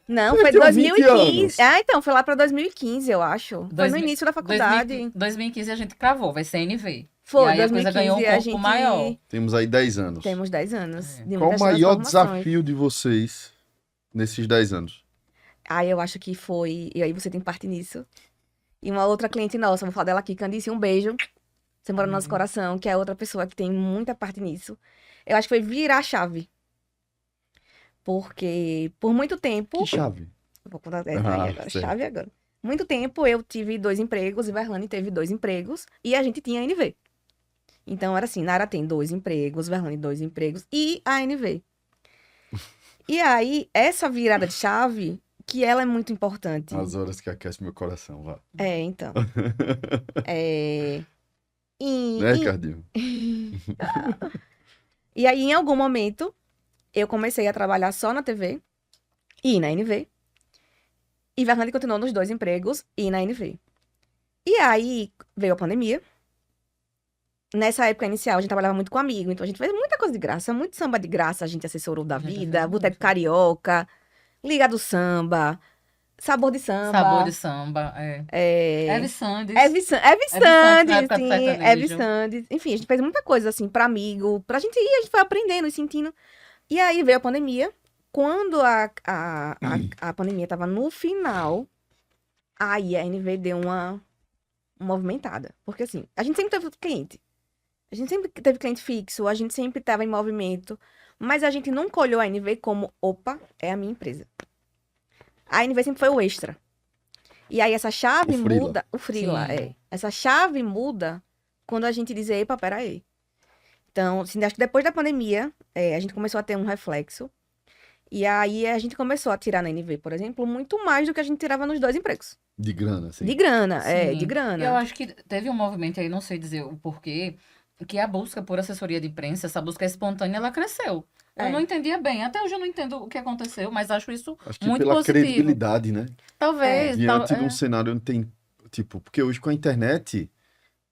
Não, Vocês foi tinham 20 2015. anos. Então, foi lá pra 2015, eu acho. Foi no 2000 início da faculdade. 2015 a gente cravou, vai ser NV. Foi, e aí a coisa 2015 ganhou um a corpo gente maior. Temos aí 10 anos. Temos 10 anos. É. De Qual o muitas maior transformações. desafio de vocês nesses 10 anos? Eu acho que foi. E aí você tem parte nisso. E uma outra cliente nossa, vou falar dela aqui, Candice, um beijo. Você mora no nosso coração, que é outra pessoa que tem muita parte nisso. Eu acho que foi virar a chave. Porque por muito tempo. Que chave? Vou contar aí Ah, agora, certo. chave agora. Muito tempo eu tive 2 empregos, e Verlane teve 2 empregos, e a gente tinha a NV. Então era assim, Nara tem 2 empregos, Verlane 2 empregos e a NV. E aí, essa virada de chave, que ela é muito importante. As horas que aquece meu coração, vá. Então. É... Né, Ricardinho? E aí, em algum momento, eu comecei a trabalhar só na TV e na NV. E Verlane continuou nos 2 empregos e na NV. E aí, veio a pandemia. Nessa época inicial, a gente trabalhava muito com amigo, então a gente fez muita coisa de graça, muito samba de graça, a gente assessorou da A gente vida, fez Boteco muito. Carioca, Liga do Samba, Sabor de Samba. Sabor de samba, Eve Sandes. Eve Sandes, Sandes, na época do sim, sertanejo. Eve Sandes. Enfim, a gente fez muita coisa, assim, pra amigo, pra gente ir, a gente foi aprendendo e sentindo. E aí veio a pandemia. Quando a pandemia tava no final, aí a NV deu uma movimentada. Porque, assim, a gente sempre teve cliente. A gente sempre teve cliente fixo, a gente sempre tava em movimento. Mas a gente nunca olhou a NV como, opa, é a minha empresa. A NV sempre foi o extra. E aí essa chave O freela. muda. O freela, Sim. Essa chave muda quando a gente diz, epa, peraí. Então, assim, acho que depois da pandemia, a gente começou a ter um reflexo. E aí a gente começou a tirar na NV, por exemplo, muito mais do que a gente tirava nos 2 empregos. De grana, assim. De grana, Sim. de grana. E eu acho que teve um movimento aí, não sei dizer o porquê, que a busca por assessoria de imprensa, essa busca espontânea, ela cresceu. Eu É. não entendia bem, até hoje eu não entendo o que aconteceu, mas acho isso Acho que muito pela positivo. credibilidade, né? Talvez. Diante de um cenário onde tem, tipo, porque hoje com a internet,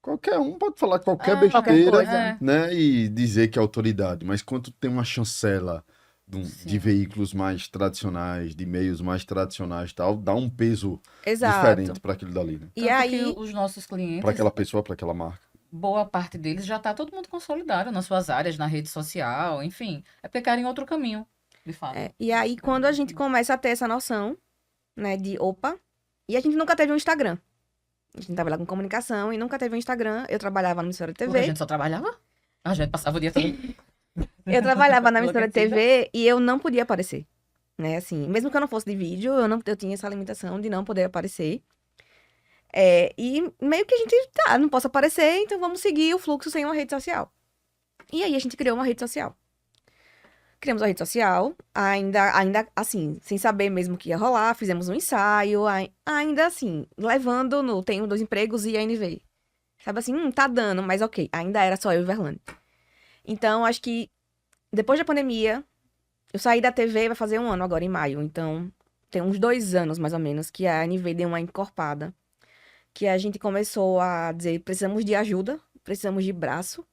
Qualquer um pode falar qualquer qualquer besteira, coisa. né? E dizer que é autoridade. Mas quando tem uma chancela de Sim. veículos mais tradicionais, de meios mais tradicionais e tal, dá um peso Exato. diferente para aquilo dali, né? E Tanto aí, que os nossos clientes, Para aquela pessoa, para aquela marca. boa parte deles já tá todo mundo consolidado nas suas áreas, na rede social, enfim. É porque querem outro caminho, de fato. quando a gente começa a ter essa noção, né, de opa, e a gente nunca teve um Instagram. A gente trabalhava com comunicação e nunca teve um Instagram. Eu trabalhava na emissora de Porque a TV. gente só trabalhava. A gente passava o dia todo. Eu trabalhava na emissora de Enlouquecida. TV e eu não podia aparecer. Né, assim, mesmo que eu não fosse de vídeo, eu tinha essa limitação de não poder aparecer. E meio que a gente, não posso aparecer, então vamos seguir o fluxo sem uma rede social. E aí a gente criou uma rede social. Criamos a rede social, ainda assim, sem saber mesmo o que ia rolar, fizemos um ensaio, ainda assim, levando no tenho 2 empregos e a NV. Sabe assim, tá dando, mas ok, ainda era só eu e Verlane. Então, acho que depois da pandemia, eu saí da TV, vai fazer 1 ano agora, em maio. Então, tem uns 2 anos, mais ou menos, que a NV deu uma encorpada. Que a gente começou a dizer, precisamos de ajuda, precisamos de braço.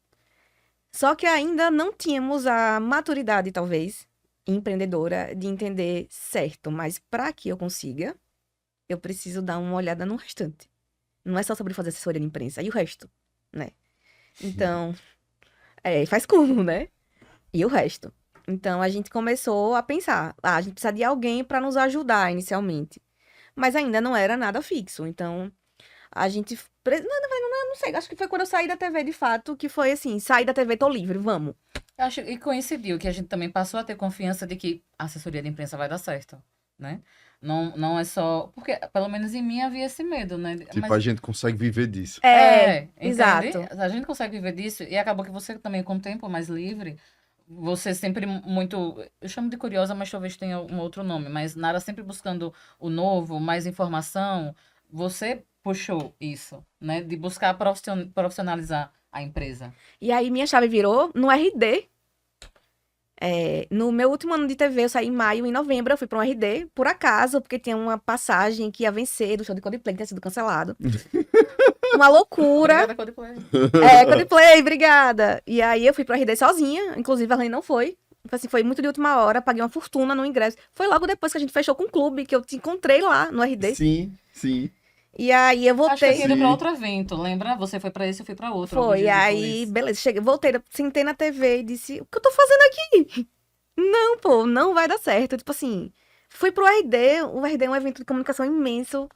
Só que ainda não tínhamos a maturidade, talvez, empreendedora, de entender certo. Mas para que eu consiga, eu preciso dar uma olhada no restante. Não é só sobre fazer assessoria de imprensa, e o resto, né? Então, faz como, né? E o resto. Então, a gente começou a pensar, a gente precisa de alguém para nos ajudar inicialmente. Mas ainda não era nada fixo. Então, a gente... Não sei, acho que foi quando eu saí da TV, de fato, que foi assim, saí da TV, tô livre, vamos. E coincidiu que a gente também passou a ter confiança de que a assessoria de imprensa vai dar certo, né? Não é só... Porque, pelo menos em mim, havia esse medo, né? Tipo, a gente consegue viver disso. Entende? Exato. A gente consegue viver disso e acabou que você também, com o tempo mais livre, você sempre muito... Eu chamo de curiosa, mas talvez tenha um outro nome. Mas Nara sempre buscando o novo, mais informação. Você puxou isso, né? De buscar profissionalizar a empresa. E aí minha chave virou no RD. No meu último ano de TV, eu saí em maio, em novembro, eu fui para um RD, por acaso, porque tinha uma passagem que ia vencer do show de Coldplay, que tinha sido cancelado. Uma loucura. Obrigada, Coldplay. Coldplay, obrigada. E aí eu fui pro RD sozinha, inclusive a Rani não foi. Assim, foi muito de última hora, paguei uma fortuna no ingresso. Foi logo depois que a gente fechou com o clube, que eu te encontrei lá no RD. Sim, sim. E aí eu Acho que eu voltei. tinha ido Sim. pra outro evento, lembra? Você foi pra esse, eu fui pra outro. alguns Foi, e dias aí, depois. beleza, cheguei, voltei, sentei na TV e disse, o que eu tô fazendo aqui? Não, pô, não vai dar certo. Tipo assim, fui pro RD, o RD é um evento de comunicação imenso.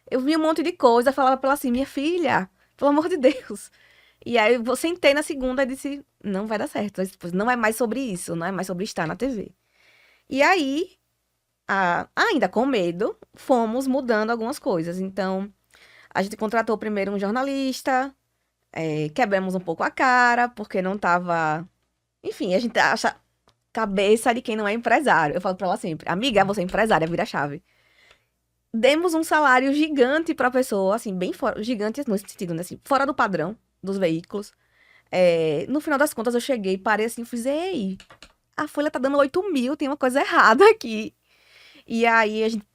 Eu vi um monte de coisa, falava pra ela assim, minha filha, pelo amor de Deus. E aí eu sentei na segunda e disse, não vai dar certo. Depois, não é mais sobre isso, não é mais sobre estar na TV. E aí, ainda com medo, fomos mudando algumas coisas. Então, a gente contratou primeiro um jornalista, quebramos um pouco a cara, porque não tava... Enfim, a gente acha cabeça de quem não é empresário. Eu falo pra ela sempre, amiga, você é empresária, vira a chave. Demos um salário gigante pra pessoa, assim, bem fora... Gigante nesse sentido, né? Assim, fora do padrão dos veículos. No final das contas, eu cheguei, parei assim, fiz, ei, a folha tá dando 8 mil, tem uma coisa errada aqui. E aí, a gente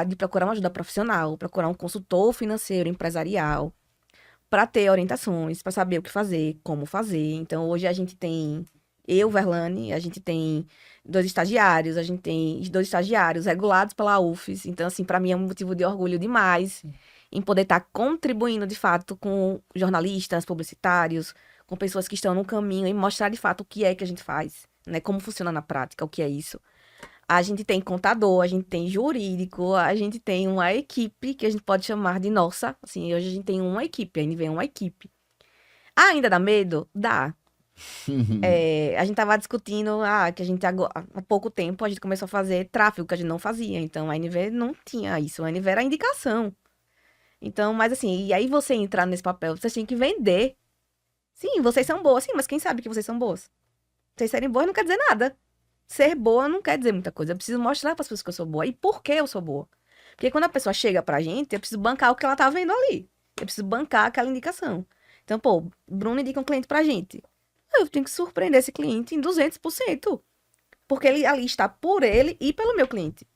de procurar uma ajuda profissional, procurar um consultor financeiro, empresarial, para ter orientações, para saber o que fazer, como fazer. Então, hoje a gente tem, eu, Verlane, a gente tem 2 estagiários, a gente tem 2 estagiários regulados pela UFES. Então, assim, para mim é um motivo de orgulho demais em poder estar contribuindo, de fato, com jornalistas, publicitários, com pessoas que estão no caminho e mostrar, de fato, o que é que a gente faz, né? Como funciona na prática, o que é isso. A gente tem contador, a gente tem jurídico, a gente tem uma equipe que a gente pode chamar de nossa. Assim, hoje a gente tem uma equipe, a gente vem uma equipe. Ainda dá medo? Dá. A gente tava discutindo que a gente agora, há pouco tempo a gente começou a fazer tráfego que a gente não fazia. Então a NV não tinha isso, a NV era a indicação. Então, mas assim, e aí você entrar nesse papel, vocês têm que vender. Sim, vocês são boas, sim, mas quem sabe que vocês são boas? Vocês serem boas não quer dizer nada. Ser boa não quer dizer muita coisa. Eu preciso mostrar para as pessoas que eu sou boa e por que eu sou boa. Porque quando a pessoa chega pra gente, eu preciso bancar o que ela tá vendo ali. Eu preciso bancar aquela indicação. Então, pô, Bruno indica um cliente pra gente. Eu tenho que surpreender esse cliente em 200%. Porque ele ali está por ele e pelo meu cliente.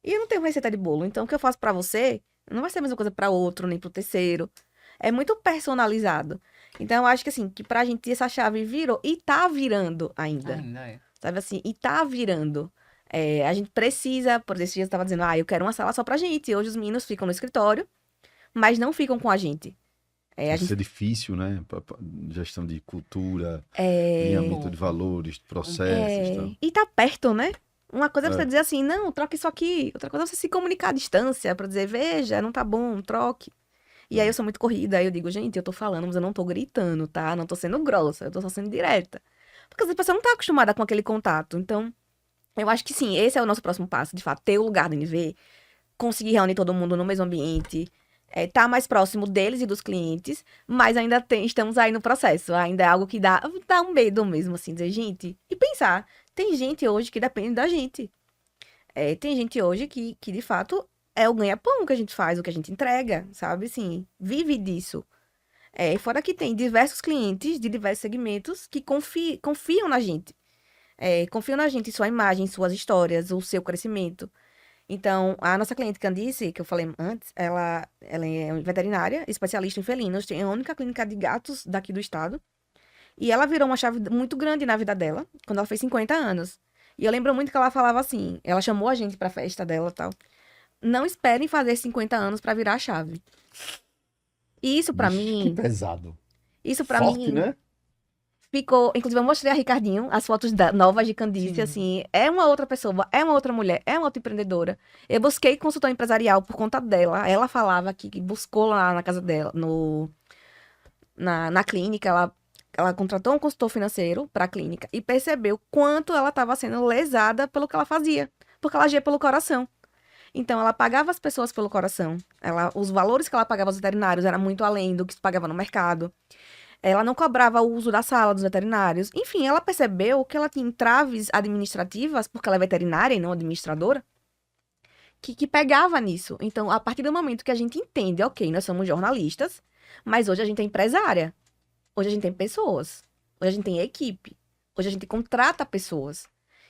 E eu não tenho receita de bolo. Então, o que eu faço pra você não vai ser a mesma coisa pra outro, nem pro terceiro. É muito personalizado. Então, eu acho que assim, que pra gente essa chave virou e tá virando ainda. Ainda é. Sabe assim? E tá virando. A gente precisa, por esses dias eu tava dizendo, eu quero uma sala só pra gente. Hoje os meninos ficam no escritório, mas não ficam com a gente. A Isso gente é difícil, né? Gestão de cultura, é, alinhamento de valores, processos e tal. e tá perto, né? Uma coisa é você É. dizer assim, não, troca isso aqui. Outra coisa é você se comunicar à distância pra dizer, veja, não tá bom, troque. E aí eu sou muito corrida, aí eu digo, gente, eu tô falando, mas eu não tô gritando, tá? Não tô sendo grossa, eu tô só sendo direta. Porque as pessoas não tá acostumada com aquele contato. Então, eu acho que sim, esse é o nosso próximo passo, de fato, ter o lugar do NV, conseguir reunir todo mundo no mesmo ambiente, tá mais próximo deles e dos clientes, mas ainda estamos aí no processo. Ainda é algo que dá um medo mesmo, assim, dizer, gente, e pensar, tem gente hoje que depende da gente. Tem gente hoje que de fato, é o ganha-pão que a gente faz, o que a gente entrega, sabe? Assim, vive disso. Fora que tem diversos clientes de diversos segmentos que confiam na gente. Confiam na gente, em sua imagem, em suas histórias, o seu crescimento. Então, a nossa cliente Candice, que eu falei antes, ela é veterinária, especialista em felinos, tem a única clínica de gatos daqui do estado. E ela virou uma chave muito grande na vida dela, quando ela fez 50 anos. E eu lembro muito que ela falava assim, ela chamou a gente pra festa dela e tal. Não esperem fazer 50 anos pra virar a chave. E isso pra Vixe, que mim, pesado. isso pra Forte, mim né? ficou, inclusive eu mostrei a Ricardinho as fotos novas de Candice, Sim. assim, é uma outra pessoa, é uma outra mulher, é uma outra empreendedora. Eu busquei consultor empresarial por conta dela. Ela falava que buscou lá na casa dela, na clínica, ela contratou um consultor financeiro para a clínica e percebeu quanto ela estava sendo lesada pelo que ela fazia, porque ela agia pelo coração. Então, ela pagava as pessoas pelo coração. Os valores que ela pagava aos veterinários era muito além do que se pagava no mercado. Ela não cobrava o uso da sala dos veterinários. Enfim, ela percebeu que ela tinha entraves administrativas, porque ela é veterinária e não administradora, que pegava nisso. Então, a partir do momento que a gente entende, ok, nós somos jornalistas, mas hoje a gente é empresária. Hoje a gente tem pessoas. Hoje a gente tem equipe. Hoje a gente contrata pessoas.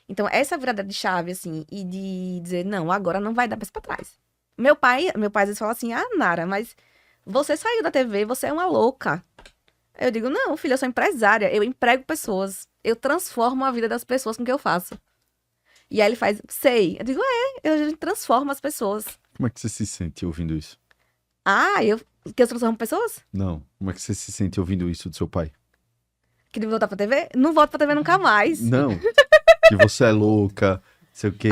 Então, essa virada de chave, assim, e de dizer, não, agora não vai dar mais pra trás. Meu pai às vezes fala assim, Nara, mas você saiu da TV, você é uma louca. Eu digo, não, filha, eu sou empresária, eu emprego pessoas, eu transformo a vida das pessoas com o que eu faço. E aí ele faz, sei. Eu digo, eu transformo as pessoas. Como é que você se sente ouvindo isso? Que eu transformo pessoas? Não. Como é que você se sente ouvindo isso do seu pai? Que de voltar pra TV? Não volto pra TV nunca mais. Não. Que você é louca, sei o quê.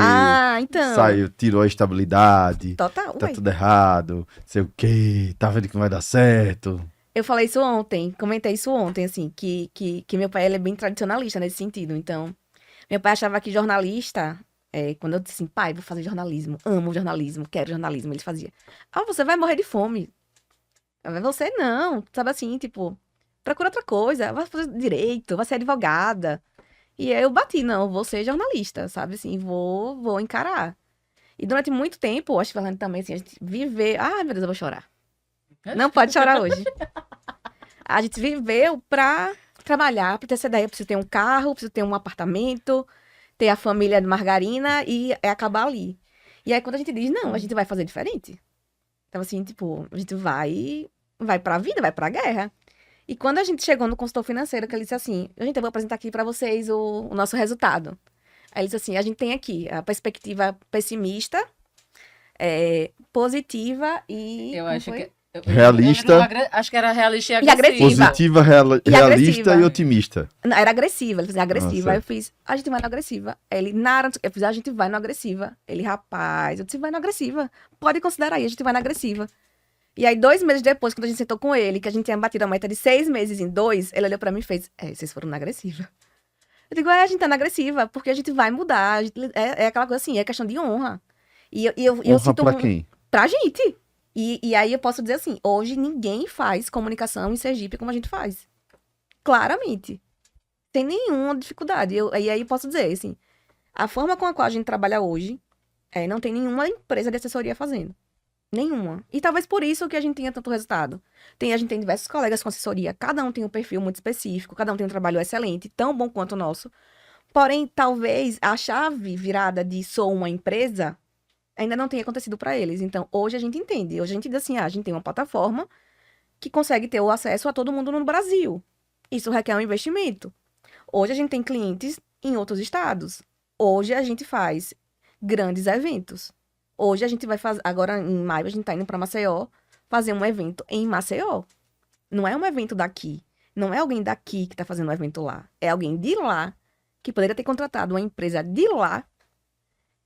Então. Saiu, tirou a estabilidade. Total, Tá ué. tudo errado, sei o quê. Tá vendo que não vai dar certo. Eu falei isso ontem, comentei isso ontem, assim, que meu pai ele é bem tradicionalista nesse sentido. Então, meu pai achava que jornalista, quando eu disse assim, pai, vou fazer jornalismo, amo jornalismo, quero jornalismo, ele fazia, você vai morrer de fome. Você não, sabe assim, tipo, procura outra coisa, vai fazer direito, vai ser advogada. E aí eu bati, não, vou ser jornalista, sabe assim, vou encarar. E durante muito tempo, acho que falando também, assim, a gente viver, meu Deus, eu vou chorar. Não pode chorar hoje. A gente viveu pra trabalhar, pra ter essa ideia. Preciso ter um carro, preciso ter um apartamento, ter a família de margarina e acabar ali. E aí, quando a gente diz, não, a gente vai fazer diferente. Então, assim, tipo, a gente vai pra vida, vai pra guerra. E quando a gente chegou no consultor financeiro, que ele disse assim, gente, eu vou apresentar aqui pra vocês o nosso resultado. Aí ele disse assim, a gente tem aqui a perspectiva pessimista, positiva e... Eu como acho foi? que. Realista. Acho que era realista e E agressiva. Positiva, E realista agressiva. e otimista. Não, era agressiva, ele fazia agressiva. Aí eu certo. fiz, a gente vai no agressiva. Ele, Nara, eu fiz, a gente vai no agressiva. Ele, rapaz, eu disse, vai no agressiva. Pode considerar aí, a gente vai na agressiva. E aí, 2 meses depois, quando a gente sentou com ele, que a gente tinha batido a meta de 6 meses em 2, ele olhou pra mim e fez, vocês foram na agressiva. Eu digo, a gente tá na agressiva, porque a gente vai mudar. É aquela coisa assim, é questão de honra. E eu Honra sinto pra quem? pra gente. E aí eu posso dizer assim, hoje ninguém faz comunicação em Sergipe como a gente faz. Claramente. Sem nenhuma dificuldade. E aí eu posso dizer, assim, a forma com a qual a gente trabalha hoje, não tem nenhuma empresa de assessoria fazendo. Nenhuma. E talvez por isso que a gente tenha tanto resultado. A gente tem diversos colegas com assessoria, cada um tem um perfil muito específico, cada um tem um trabalho excelente, tão bom quanto o nosso. Porém, talvez a chave virada de sou uma empresa ainda não tenha acontecido para eles. Então, hoje a gente entende. Hoje a gente diz assim, a gente tem uma plataforma que consegue ter o acesso a todo mundo no Brasil. Isso requer um investimento. Hoje a gente tem clientes em outros estados. Hoje a gente faz grandes eventos. Hoje a gente vai fazer, agora em maio a gente tá indo para Maceió fazer um evento em Maceió. Não é um evento daqui. Não é alguém daqui que tá fazendo um evento lá. É alguém de lá que poderia ter contratado uma empresa de lá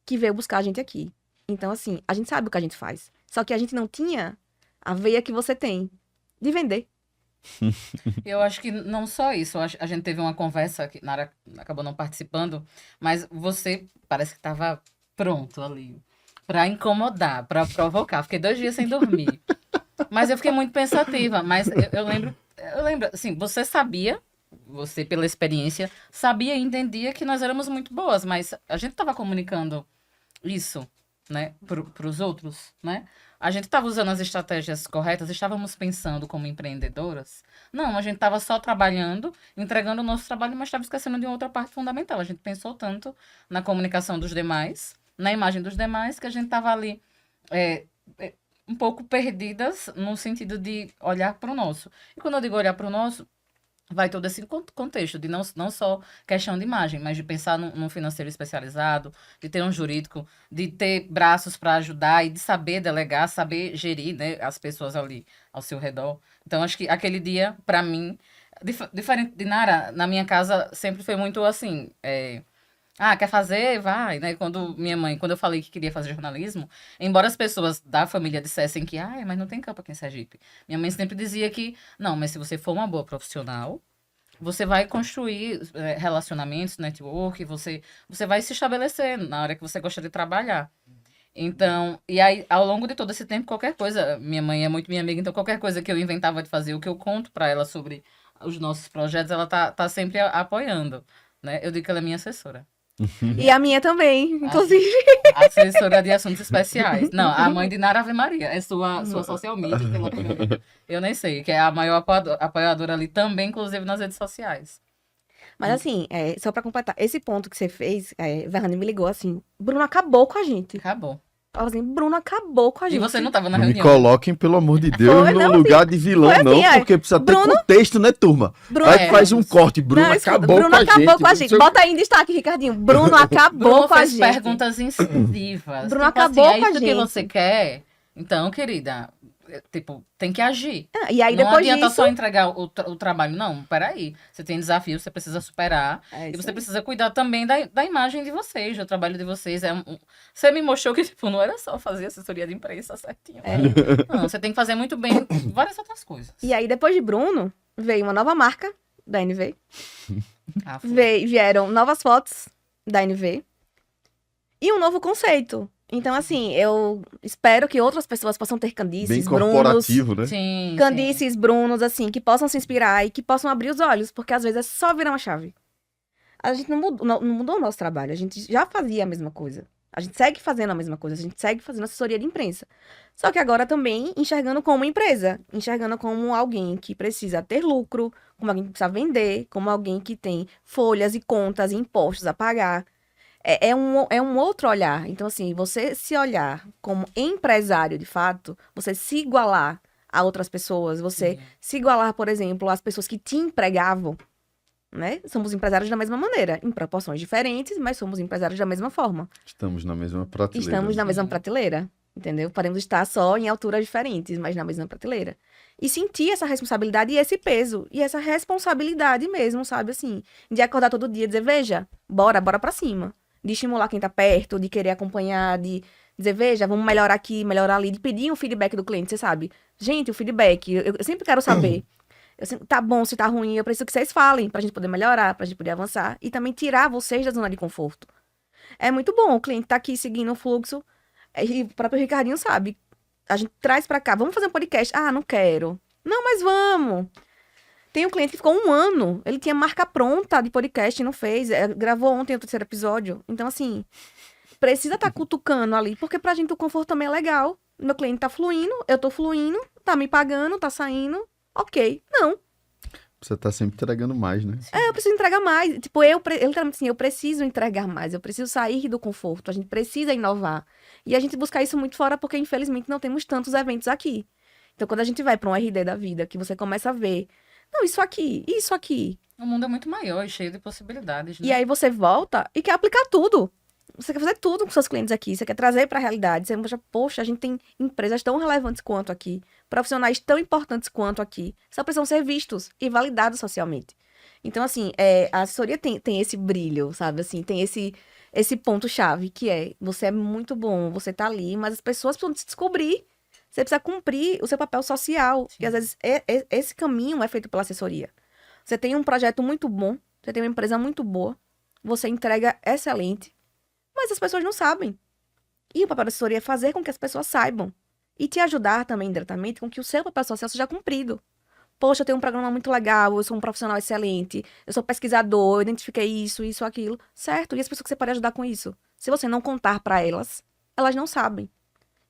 que veio buscar a gente aqui. Então, assim, a gente sabe o que a gente faz. Só que a gente não tinha a veia que você tem de vender. Eu acho que não só isso, a gente teve uma conversa que Nara acabou não participando, mas você parece que estava pronto ali para incomodar, para provocar. Fiquei 2 dias sem dormir. Mas eu fiquei muito pensativa, mas eu lembro, assim, você pela experiência, sabia e entendia que nós éramos muito boas, mas a gente estava comunicando isso, né, para os outros, né? A gente estava usando as estratégias corretas, estávamos pensando como empreendedoras? Não, a gente estava só trabalhando, entregando o nosso trabalho, mas estava esquecendo de uma outra parte fundamental. A gente pensou tanto na comunicação dos demais, na imagem dos demais, que a gente estava ali um pouco perdidas no sentido de olhar para o nosso. E quando eu digo olhar para o nosso, vai todo esse contexto de não só questão de imagem, mas de pensar num financeiro especializado, de ter um jurídico, de ter braços para ajudar e de saber delegar, saber gerir, né, as pessoas ali ao seu redor. Então, acho que aquele dia, para mim, diferente de Nara, na minha casa sempre foi muito assim, quer fazer? Vai, né? Quando eu falei que queria fazer jornalismo, embora as pessoas da família dissessem que, mas não tem campo aqui em Sergipe. Minha mãe sempre dizia que, não, mas se você for uma boa profissional, você vai construir relacionamentos, network, você vai se estabelecer na área que você gosta de trabalhar. Então, e aí, ao longo de todo esse tempo, qualquer coisa, minha mãe é muito minha amiga, então qualquer coisa que eu inventava de fazer, o que eu conto para ela sobre os nossos projetos, ela tá sempre apoiando, né? Eu digo que ela é minha assessora. E a minha também, inclusive. Assessora de assuntos especiais. Não, a mãe de Nara Ave Maria é sua social media. Eu nem sei, que é a maior apoiadora ali também, inclusive nas redes sociais. Mas assim, só pra completar, esse ponto que você fez, Verrane me ligou assim, Bruno acabou com a gente. Acabou. Ela assim, Bruno acabou com a gente. E você não tava na Não me reunião. coloquem, pelo amor de Deus, Foi, no não, lugar de vilão, foi assim, não, porque precisa Bruno- ter contexto, né, turma? Bruno, Aí faz um corte, Bruno escuta, acabou Bruno com a acabou gente. com a gente. Bota aí em destaque, Ricardinho. Bruno acabou Bruno com a fez gente. perguntas incisivas. Bruno Tipo acabou assim, é com a isso que gente. você quer? Então, querida, tem que agir. E aí Não depois adianta disso... só entregar o trabalho. Não, peraí. Você tem desafio, você precisa superar. E você precisa cuidar também da imagem de vocês, do trabalho de vocês. Você me mostrou que, tipo, não era só fazer assessoria de imprensa certinho. Não, você tem que fazer muito bem várias outras coisas. E aí depois de Bruno, veio uma nova marca da NV. Foi. Vieram novas fotos da NV. E um novo conceito. Então, assim, eu espero que outras pessoas possam ter Bem Candices, Brunos... corporativo, né? Sim, Candices, Brunos, assim, que possam se inspirar e que possam abrir os olhos, porque às vezes é só virar uma chave. A gente não mudou o nosso trabalho, a gente já fazia a mesma coisa. A gente segue fazendo a mesma coisa, a gente segue fazendo assessoria de imprensa. Só que agora também enxergando como empresa, enxergando como alguém que precisa ter lucro, como alguém que precisa vender, como alguém que tem folhas e contas e impostos a pagar. É um outro olhar. Então, assim, você se olhar como empresário, de fato, você se igualar a outras pessoas, você se igualar, por exemplo, às pessoas que te empregavam, né? Somos empresários da mesma maneira, em proporções diferentes, mas somos empresários da mesma forma. Estamos na mesma prateleira. Estamos na mesma prateleira, entendeu? Podemos estar só em alturas diferentes, mas na mesma prateleira. E sentir essa responsabilidade e esse peso, e essa responsabilidade mesmo, sabe, assim, de acordar todo dia e dizer, veja, bora pra cima. De estimular quem tá perto, de querer acompanhar, de dizer, veja, vamos melhorar aqui, melhorar ali, de pedir um feedback do cliente, você sabe? Gente, o feedback, eu sempre quero saber. Tá bom, se tá ruim, eu preciso que vocês falem, pra gente poder melhorar, pra gente poder avançar, e também tirar vocês da zona de conforto. É muito bom, o cliente tá aqui seguindo o fluxo, e o próprio Ricardinho sabe, a gente traz pra cá, vamos fazer um podcast? Ah, não quero. Não, mas vamos. Tem um cliente que ficou 1 ano, ele tinha marca pronta de podcast e não fez, gravou ontem o 3º episódio. Então, assim, precisa estar cutucando ali, porque pra gente o conforto também é legal. Meu cliente tá fluindo, eu tô fluindo, tá me pagando, tá saindo, ok. Não. Você tá sempre entregando mais, né? Eu preciso entregar mais. Tipo, literalmente assim, eu preciso entregar mais, eu preciso sair do conforto, a gente precisa inovar. E a gente buscar isso muito fora porque, infelizmente, não temos tantos eventos aqui. Então, quando a gente vai para um RD da vida, que você começa a ver, não, isso aqui, isso aqui. O mundo é muito maior e cheio de possibilidades, né? E aí você volta e quer aplicar tudo. Você quer fazer tudo com seus clientes aqui, você quer trazer para a realidade. Você mostra, poxa, a gente tem empresas tão relevantes quanto aqui, profissionais tão importantes quanto aqui, só precisam ser vistos e validados socialmente. Então, assim, a assessoria tem esse brilho, sabe? Assim, tem esse ponto-chave, que você é muito bom, você tá ali, mas as pessoas precisam se descobrir. Você precisa cumprir o seu papel social. Sim. E, às vezes, esse caminho é feito pela assessoria. Você tem um projeto muito bom, você tem uma empresa muito boa, você entrega excelente, mas as pessoas não sabem. E o papel da assessoria é fazer com que as pessoas saibam. E te ajudar também diretamente com que o seu papel social seja cumprido. Poxa, eu tenho um programa muito legal, eu sou um profissional excelente, eu sou pesquisador, eu identifiquei isso, aquilo. Certo? E as pessoas que você pode ajudar com isso? Se você não contar para elas, elas não sabem.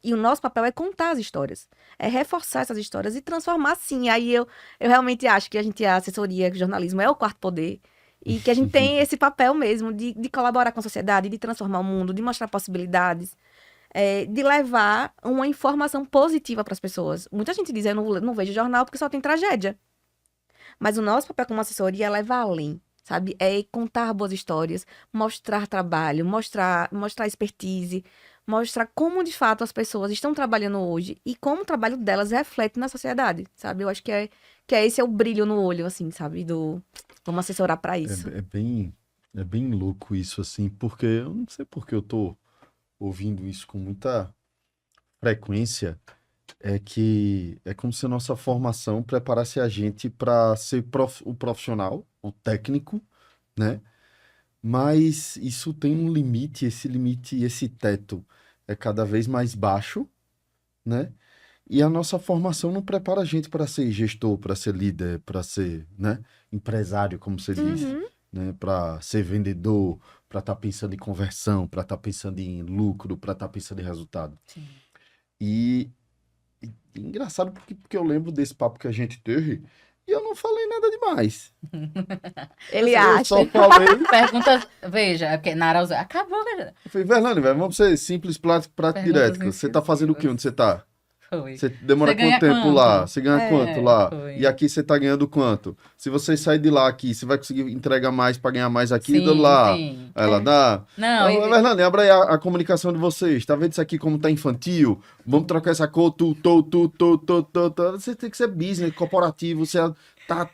E o nosso papel é contar as histórias. É reforçar essas histórias e transformar, sim. Aí eu realmente acho que a assessoria, que o jornalismo é o quarto poder. E que a gente tem esse papel mesmo de colaborar com a sociedade, de transformar o mundo, de mostrar possibilidades, de levar uma informação positiva para as pessoas. Muita gente diz, eu não vejo jornal porque só tem tragédia. Mas o nosso papel como assessoria é levar além, sabe? É contar boas histórias, mostrar trabalho, mostrar expertise, mostrar como de fato as pessoas estão trabalhando hoje e como o trabalho delas reflete na sociedade, sabe? Eu acho que esse é o brilho no olho, assim, sabe? Vamos assessorar para isso. É bem louco isso, assim, porque eu não sei porque eu tô ouvindo isso com muita frequência, é que é como se a nossa formação preparasse a gente para ser o profissional, o técnico, né? Mas isso tem um limite, esse teto é cada vez mais baixo, né? E a nossa formação não prepara a gente para ser gestor, para ser líder, para ser, né, empresário, como você diz, Uhum. né? Para ser vendedor, para estar pensando em conversão, para estar pensando em lucro, para estar pensando em resultado. Sim. E engraçado porque eu lembro desse papo que a gente teve e eu não falei nada demais. Ele Eu acha. só falei, Pergunta, veja, é porque Nara acabou, velho. eu falei, Verlane, velho, vamos ser simples, prático Perguntas direto. Você tá fazendo o quê? incisivas. Onde você tá? Foi. Você demora Você ganha quanto tempo quanto? lá? Você ganha quanto lá? foi. E aqui você tá ganhando quanto? Se você sair de lá aqui, você vai conseguir entregar mais para ganhar mais aqui Sim, do lá? sim. Aí ela dá. Não, Então, Verlane, abre aí a comunicação de vocês. Tá vendo isso aqui como tá infantil? Vamos trocar essa cor, tu. Você tem que ser business, corporativo, você tá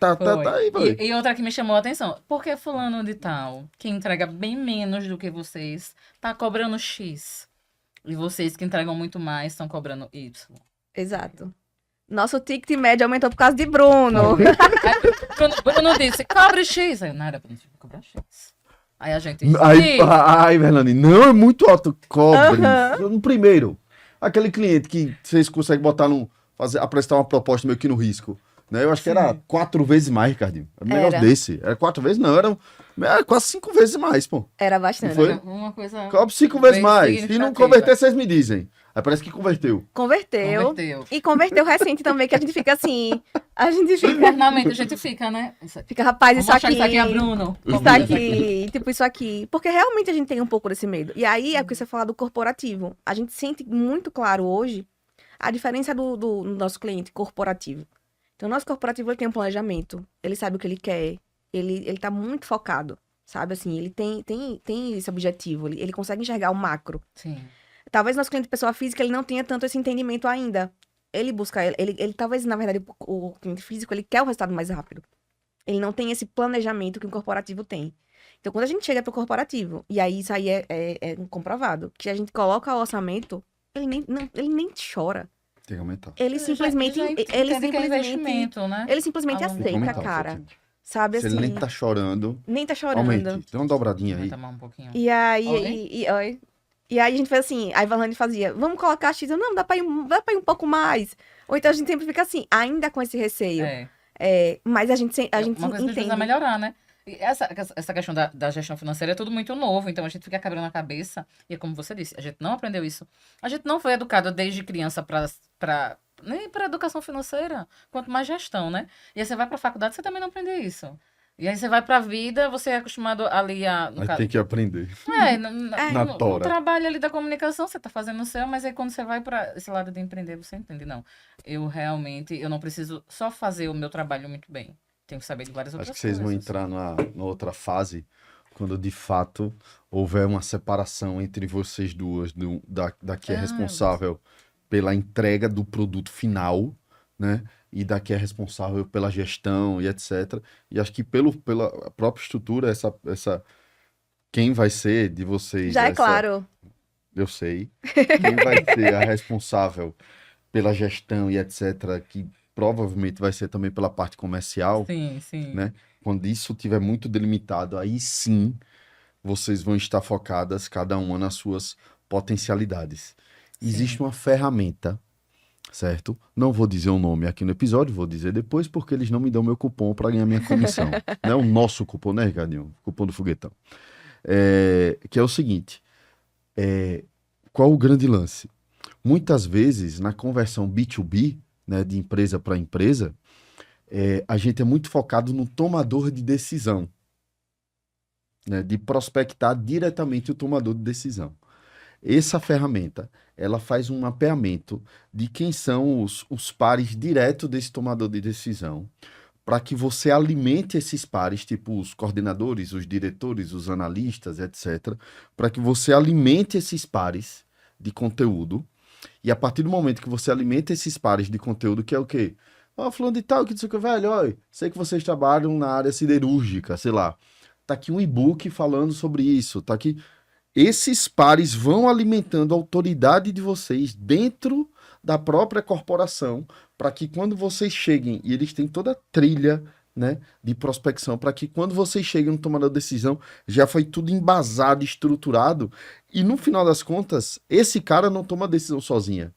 aí, vai. E outra que me chamou a atenção. Por que fulano de tal, que entrega bem menos do que vocês, tá cobrando X? E vocês que entregam muito mais estão cobrando Y. Exato. Nosso ticket médio aumentou por causa de Bruno. Bruno disse, cobre X. Aí, Nara, Bruno, vou cobrar X. Aí a gente... Ai, Verlane, não é muito alto. Cobre. Aham. No primeiro, aquele cliente que vocês conseguem botar apresentar uma proposta meio que no risco. Né? Eu acho que era 4 vezes mais, Ricardinho. Era um negócio Era. desse. Era 4 vezes, não. Era quase 5 vezes mais, pô. Era Não bastante. foi? Uma coisa... Cobre 5 vezes bem mais. Se não significativa. converter, vocês me dizem. Aí parece que converteu. Converteu. Converteu. E converteu recente também, que a gente fica assim. A gente fica. Internamente a gente fica, né? Fica, rapaz, Vamos isso achar aqui. que isso aqui é Bruno. Isso aqui, tipo isso aqui. Porque realmente a gente tem um pouco desse medo. E aí é o que você fala do corporativo. A gente sente muito claro hoje a diferença do nosso cliente corporativo. Então, o nosso corporativo ele tem um planejamento. Ele sabe o que ele quer. Ele tá muito focado. Sabe assim? Ele tem esse objetivo. Ele consegue enxergar o macro. Sim. Talvez nosso cliente pessoa física ele não tenha tanto esse entendimento ainda. Ele busca, ele talvez, na verdade, o cliente físico, ele quer o resultado mais rápido. Ele não tem esse planejamento que o corporativo tem. Então, quando a gente chega pro corporativo, e aí isso aí é comprovado, que a gente coloca o orçamento, ele nem chora. Tem que aumentar. Ele simplesmente, ele entende que é investimento, né? ele simplesmente A longo Tem que aceita, aumentar o cara. orçamento. Sabe Se assim? ele nem tá chorando, Nem tá chorando. aumente. Dá uma dobradinha Vai aí. tomar um pouquinho. E aí, Oi? oi. E aí a gente fez assim, aí a Valane fazia, vamos colocar X, eu, não, dá pra ir um pouco mais. Ou então a gente sempre fica assim, ainda com esse receio. Mas a gente Uma coisa que a gente entende. precisa melhorar, né? E essa questão da gestão financeira é tudo muito novo, então a gente fica quebrando a cabeça. E é como você disse, a gente não aprendeu isso. A gente não foi educado desde criança nem para educação financeira, quanto mais gestão, né? E aí você vai para a faculdade, você também não aprendeu isso. E aí você vai pra vida, você é acostumado ali a... no Aí caso- tem que aprender. Na no tora. trabalho ali da comunicação, você tá fazendo o seu, mas aí quando você vai pra esse lado de empreender, você entende, não. Eu realmente, eu não preciso só fazer o meu trabalho muito bem. Tenho que saber de várias Acho outras que vocês vão coisas. entrar na outra fase, quando de fato houver uma separação entre vocês duas, da que é Ah, responsável pela entrega do produto final, né? E da que é responsável pela gestão e etc. E acho que pela própria estrutura, quem vai ser de vocês, Já é claro. eu sei, quem vai ser a responsável pela gestão e etc., que provavelmente vai ser também pela parte comercial, sim, sim. né? Quando isso tiver muito delimitado, aí sim vocês vão estar focadas, cada uma nas suas potencialidades. Existe Sim. uma ferramenta, certo? Não vou dizer o nome aqui no episódio, vou dizer depois, porque eles não me dão meu cupom para ganhar minha comissão. Não é o nosso cupom, né, Ricardinho? Cupom do foguetão. Que é o seguinte: qual o grande lance? Muitas vezes, na conversão B2B, né, de empresa para empresa, a gente é muito focado no tomador de decisão, né, de prospectar diretamente o tomador de decisão. Essa ferramenta, ela faz um mapeamento de quem são os pares diretos desse tomador de decisão, para que você alimente esses pares, tipo os coordenadores, os diretores, os analistas, etc., para que você alimente esses pares de conteúdo. E a partir do momento que você alimenta esses pares de conteúdo, que é o quê? Ó, fulano de tal, que diz que, velho, ó, sei que vocês trabalham na área siderúrgica, sei lá. Tá aqui um e-book falando sobre isso, tá aqui. Esses pares vão alimentando a autoridade de vocês dentro da própria corporação, para que quando vocês cheguem, e eles têm toda a trilha, né, de prospecção, para que quando vocês cheguem no tomador de decisão, já foi tudo embasado, estruturado, e no final das contas, esse cara não toma decisão sozinho.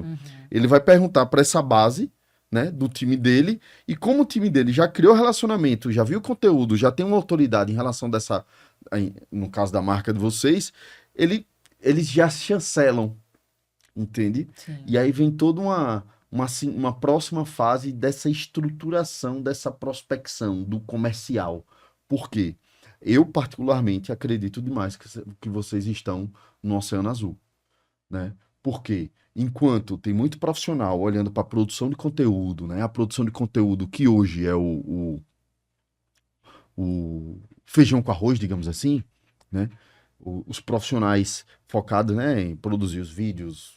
Uhum. Ele vai perguntar para essa base, né, do time dele, e como o time dele já criou relacionamento, já viu conteúdo, já tem uma autoridade em relação dessa, no caso da marca de vocês, eles já chancelam, entende? Sim. E aí vem toda uma próxima fase dessa estruturação, dessa prospecção do comercial. Por quê? Eu, particularmente, acredito demais que vocês estão no Oceano Azul, né? Por quê? Enquanto tem muito profissional olhando para a produção de conteúdo, né? A produção de conteúdo que hoje é o feijão com arroz, digamos assim, né? Os profissionais focados, né, em produzir os vídeos,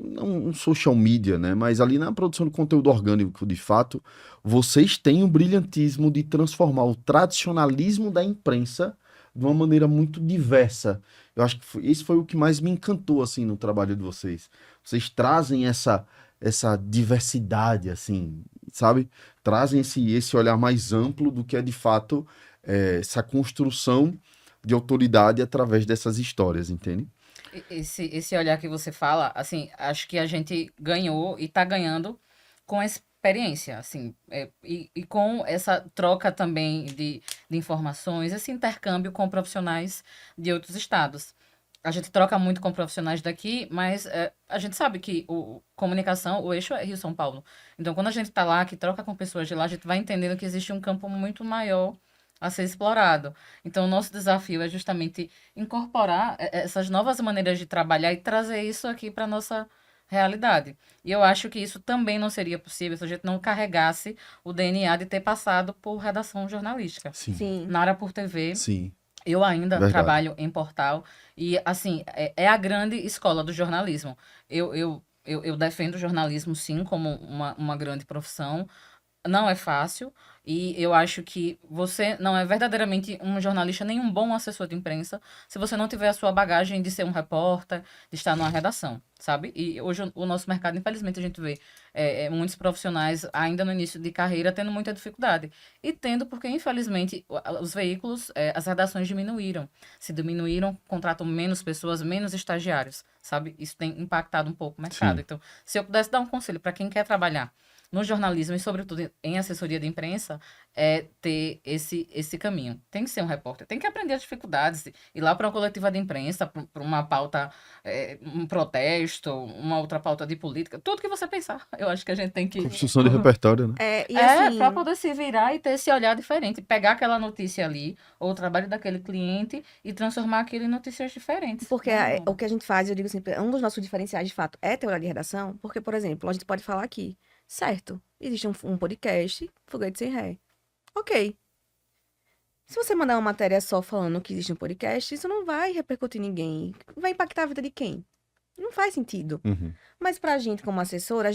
não um social media, né, mas ali na produção de conteúdo orgânico, de fato, vocês têm o brilhantismo de transformar o tradicionalismo da imprensa de uma maneira muito diversa. Eu acho que esse foi o que mais me encantou, assim, no trabalho de vocês. Vocês trazem essa diversidade, assim, sabe? Trazem esse olhar mais amplo do que é, de fato, essa construção de autoridade através dessas histórias, entende? Esse olhar que você fala, assim, acho que a gente ganhou e tá ganhando com a experiência, assim, e com essa troca também de informações, esse intercâmbio com profissionais de outros estados. A gente troca muito com profissionais daqui, mas a gente sabe que comunicação, o eixo é Rio-São Paulo. Então, quando a gente tá lá, que troca com pessoas de lá, a gente vai entendendo que existe um campo muito maior a ser explorado. Então, o nosso desafio é justamente incorporar essas novas maneiras de trabalhar e trazer isso aqui para nossa realidade. E eu acho que isso também não seria possível se a gente não carregasse o DNA de ter passado por redação jornalística. Sim, Sim. Na Área por TV, sim, eu ainda verdade. trabalho em portal e, assim, é a grande escola do jornalismo. Eu defendo o jornalismo, sim, como uma grande profissão. Não é fácil e eu acho que você não é verdadeiramente um jornalista nem um bom assessor de imprensa se você não tiver a sua bagagem de ser um repórter, de estar numa redação, sabe? E hoje o nosso mercado, infelizmente, a gente vê muitos profissionais ainda no início de carreira tendo muita dificuldade. E tendo porque, infelizmente, os veículos, as redações diminuíram. Se diminuíram, contratam menos pessoas, menos estagiários, sabe? Isso tem impactado um pouco o mercado. Sim. Então, se eu pudesse dar um conselho para quem quer trabalhar no jornalismo e, sobretudo, em assessoria de imprensa, é ter esse caminho. Tem que ser um repórter, tem que aprender as dificuldades, ir lá para uma coletiva de imprensa, para uma pauta, um protesto, uma outra pauta de política, tudo que você pensar. Eu acho que a gente tem que... Construção de repertório, né? E assim, para poder se virar e ter esse olhar diferente, pegar aquela notícia ali, ou o trabalho daquele cliente, e transformar aquilo em notícias diferentes. porque né? o que a gente faz, eu digo sempre, um dos nossos diferenciais, de fato, é ter olhar de redação, porque, por exemplo, a gente pode falar aqui, certo, existe um podcast, Foguete Sem Ré. Ok. Se você mandar uma matéria só falando que existe um podcast, isso não vai repercutir em ninguém. Vai impactar a vida de quem? Não faz sentido. Uhum. Mas pra gente, como assessora,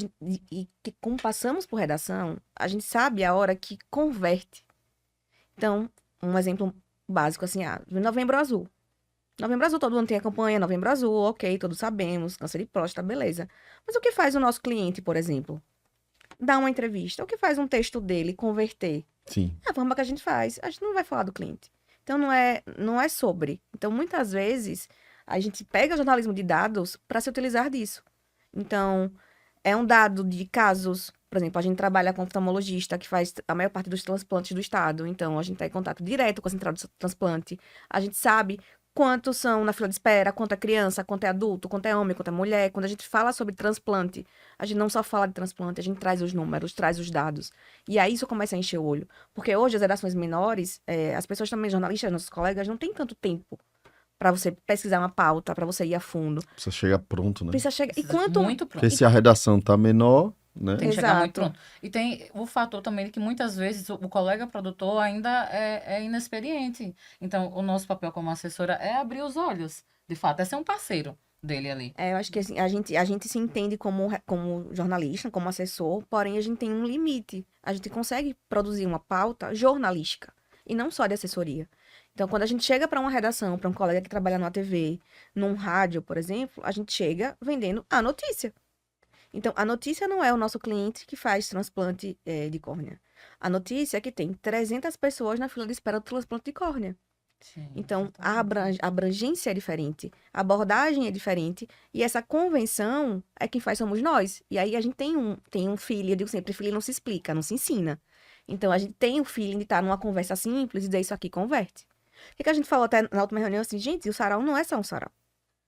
e que como passamos por redação, a gente sabe a hora que converte. Então, um exemplo básico assim, Novembro Azul. Novembro Azul, todo mundo tem a campanha Novembro Azul, ok, todos sabemos, câncer de próstata, beleza. Mas o que faz o nosso cliente, por exemplo? Dar uma entrevista. O que faz um texto dele converter? Sim. É a forma que a gente faz. A gente não vai falar do cliente. Então, não é sobre. Então, muitas vezes, a gente pega o jornalismo de dados para se utilizar disso. Então, é um dado de casos. Por exemplo, a gente trabalha com oftalmologista que faz a maior parte dos transplantes do estado. Então, a gente está em contato direto com a central de transplante. A gente sabe quantos são na fila de espera, quanto é criança, quanto é adulto, quanto é homem, quanto é mulher. Quando a gente fala sobre transplante, a gente não só fala de transplante, a gente traz os números, traz os dados. E aí isso começa a encher o olho. Porque hoje, as gerações menores, as pessoas também, jornalistas, nossos colegas, não têm tanto tempo para você pesquisar uma pauta, para você ir a fundo. Precisa chegar pronto, né? Precisa chegar. E Precisa quanto. muito pronto. Porque se a redação tá menor, né? Tem que chegar muito Exato. pronto. E tem o fator também de que muitas vezes o colega produtor ainda é inexperiente. Então, o nosso papel como assessora é abrir os olhos, de fato, é ser um parceiro dele ali. Eu acho que assim, a gente se entende como jornalista, como assessor, porém a gente tem um limite. A gente consegue produzir uma pauta jornalística e não só de assessoria. Então, quando a gente chega para uma redação, para um colega que trabalha numa TV, num rádio, por exemplo, a gente chega vendendo a notícia. Então, a notícia não é o nosso cliente que faz transplante de córnea. A notícia é que tem 300 pessoas na fila de espera do transplante de córnea. Sim, Então, a exatamente. abrangência é diferente, a abordagem é diferente, e essa convenção é quem faz somos nós. E aí a gente tem um feeling, eu digo sempre, feeling não se explica, não se ensina. Então, a gente tem o feeling de estar numa conversa simples e dizer isso aqui converte. O que a gente falou até na última reunião, assim, gente, o sarau não é só um sarau.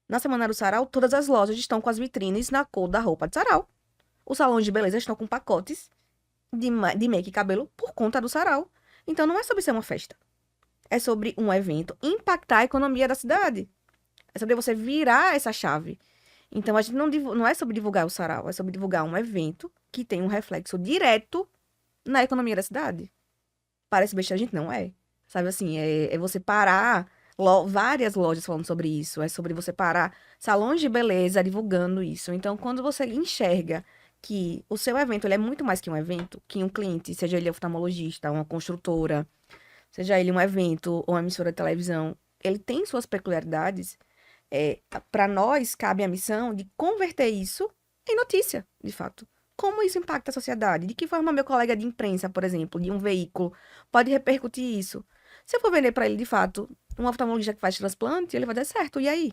Na Semana do Sarau, todas as lojas estão com as vitrines na cor da roupa de sarau. Os salões de beleza estão com pacotes de make e cabelo por conta do sarau. Então, não é sobre ser uma festa. É sobre um evento impactar a economia da cidade. É sobre você virar essa chave. Então, a gente não é sobre divulgar o sarau, é sobre divulgar um evento que tem um reflexo direto na economia da cidade. Parece besteira, a gente não é. Sabe assim, é você parar várias lojas falando sobre isso. É sobre você parar salões de beleza divulgando isso. Então, quando você enxerga que o seu evento ele é muito mais que um evento, que um cliente, seja ele oftalmologista, uma construtora, seja ele um evento ou uma emissora de televisão, ele tem suas peculiaridades. Para nós, cabe a missão de converter isso em notícia, de fato. Como isso impacta a sociedade? De que forma meu colega de imprensa, por exemplo, de um veículo, pode repercutir isso? Se eu for vender para ele, de fato, um oftalmologista que faz transplante, ele vai dar certo. E aí?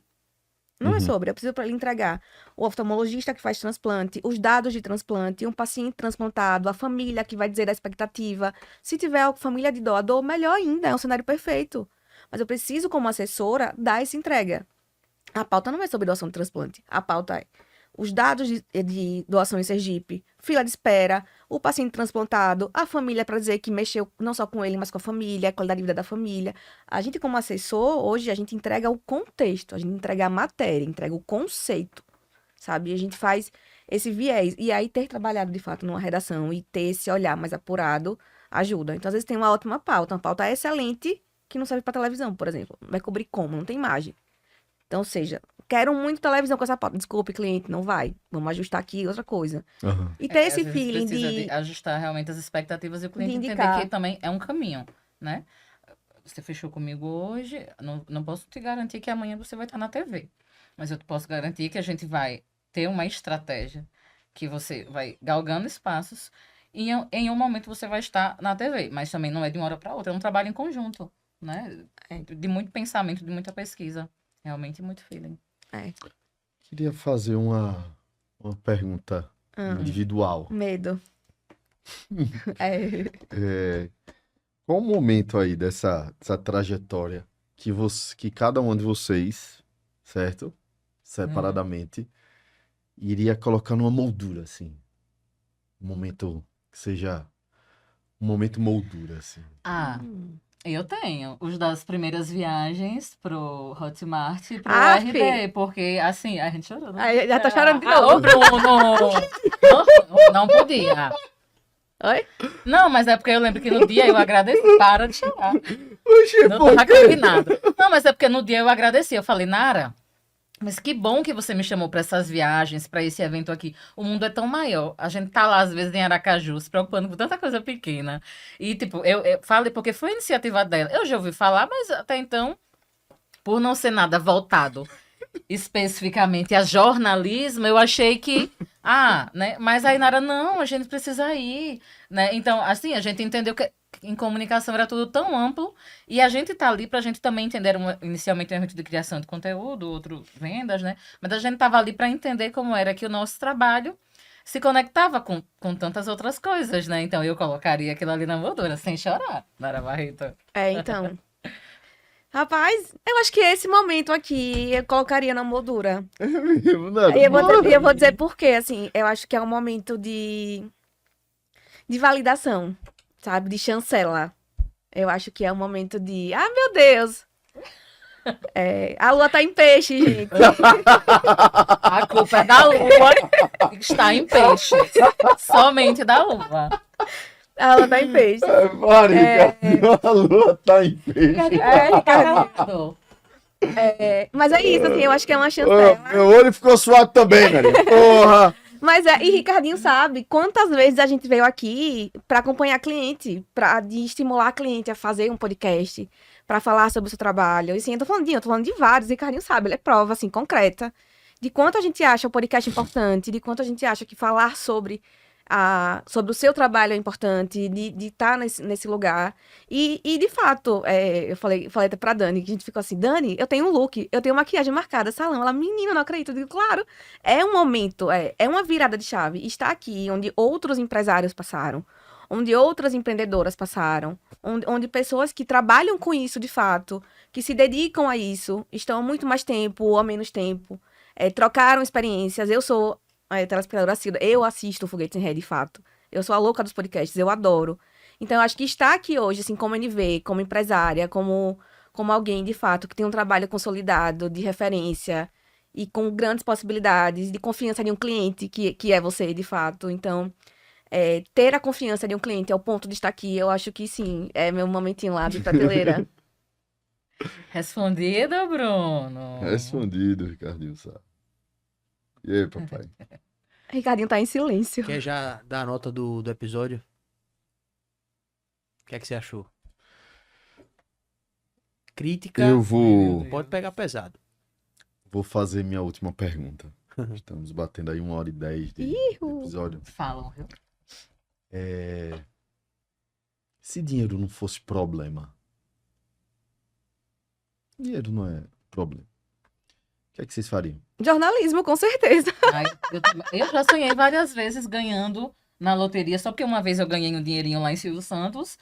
Não é Uhum. sobre. Eu preciso para ele entregar o oftalmologista que faz transplante, os dados de transplante, um paciente transplantado, a família que vai dizer da expectativa. Se tiver a família de doador, melhor ainda, é um cenário perfeito. Mas eu preciso, como assessora, dar essa entrega. A pauta não é sobre doação de transplante. A pauta é os dados de doação em Sergipe, fila de espera, o paciente transplantado, a família para dizer que mexeu não só com ele, mas com a família, a qualidade de vida da família. A gente, como assessor, hoje a gente entrega o contexto, a gente entrega a matéria, entrega o conceito, sabe? E a gente faz esse viés. E aí, ter trabalhado, de fato, numa redação e ter esse olhar mais apurado ajuda. Então, às vezes, tem uma ótima pauta, uma pauta excelente que não serve para televisão, por exemplo. Vai cobrir como? Não tem imagem. Então, ou seja, quero muito televisão com essa pauta. Desculpe, cliente, não vai. Vamos ajustar aqui outra coisa. Aham. E ter Às esse vezes feeling precisa de... ajustar realmente as expectativas e o cliente entender indicar. que também é um caminho, né? Você fechou comigo hoje, não posso te garantir que amanhã você vai estar na TV. Mas eu posso garantir que a gente vai ter uma estratégia que você vai galgando espaços e em um momento você vai estar na TV. Mas também não é de uma hora para outra, é um trabalho em conjunto, né? De muito pensamento, de muita pesquisa. Realmente muito feeling. Queria fazer uma pergunta individual. Medo. É. Qual o momento aí dessa trajetória que cada um de vocês, certo? Separadamente, iria colocar numa moldura, assim. Um momento que seja um momento moldura, assim. Ah, eu tenho os das primeiras viagens pro Hotmart e pro Aff. RD, porque assim, a gente chorou, né? Aí, já tá chorando de Ô, novo. Bruno! Não podia. Oi? Não, mas é porque eu lembro que no dia eu agradeci. Para de chorar. Oxê, Não por tava quê? combinado. Não, mas é porque no dia eu agradeci. Eu falei, Nara, mas que bom que você me chamou para essas viagens, para esse evento aqui. O mundo é tão maior. A gente tá lá, às vezes, em Aracaju, se preocupando com tanta coisa pequena. E, tipo, eu falei porque foi iniciativa dela. Eu já ouvi falar, mas até então, por não ser nada voltado especificamente a jornalismo, eu achei que, né? Mas aí Nara, não, a gente precisa ir, né? Então, assim, a gente entendeu que em comunicação era tudo tão amplo e a gente tá ali pra gente também entender inicialmente um evento de criação de conteúdo, outro vendas, né? Mas a gente tava ali pra entender como era que o nosso trabalho se conectava com tantas outras coisas, né? Então eu colocaria aquilo ali na moldura, sem chorar, Nara Barreto. Então. Rapaz, eu acho que esse momento aqui eu colocaria na moldura. Nara, E eu vou dizer por quê, assim, eu acho que é um momento de validação, sabe? De chancela. Eu acho que é um momento de, meu Deus! A lua tá em peixe, gente. A culpa é da lua que está em peixe. Somente da lua. A lua tá em peixe. Pare, Ricardo. A lua tá em peixe. Ricardo. Mas é isso, assim, eu acho que é uma Ô, chancela. meu olho ficou suado também, Maria. Porra! Mas e Ricardinho sabe quantas vezes a gente veio aqui para acompanhar cliente, de estimular cliente a fazer um podcast, para falar sobre o seu trabalho. E assim, eu tô falando de vários, e Ricardinho sabe, ele é prova, assim, concreta, de quanto a gente acha o podcast importante, de quanto a gente acha que falar sobre o seu trabalho é importante, de estar nesse lugar. E de fato, eu falei até pra Dani, que a gente ficou assim, Dani, eu tenho um look, eu tenho maquiagem marcada, salão. Ela, menina, não acredito. Eu digo, claro, é um momento, é uma virada de chave. Está aqui, onde outros empresários passaram, onde outras empreendedoras passaram, onde pessoas que trabalham com isso de fato, que se dedicam a isso, estão há muito mais tempo ou há menos tempo, trocaram experiências. Eu sou telespectadora assídua, eu assisto o Foguetes em Ré, de fato. Eu sou a louca dos podcasts, eu adoro. Então, eu acho que estar aqui hoje, assim, como NV, como empresária, como alguém, de fato, que tem um trabalho consolidado, de referência, e com grandes possibilidades, de confiança de um cliente, que é você, de fato. Então, ter a confiança de um cliente ao ponto de estar aqui, eu acho que sim, é meu momentinho lá de prateleira. Respondido, Bruno. Respondido, Ricardinho, sabe? E aí, papai? Ricardinho tá em silêncio. Quer já dar a nota do episódio? O que é que você achou? Crítica. Eu vou Pode pegar pesado. fazer minha última pergunta. Estamos batendo aí 1h10 de episódio. Falam, viu? Se dinheiro não fosse problema, dinheiro não é problema, o que é que vocês fariam? Jornalismo, com certeza. Ai, eu já sonhei várias vezes ganhando na loteria, só porque uma vez eu ganhei um dinheirinho lá em Silvio Santos.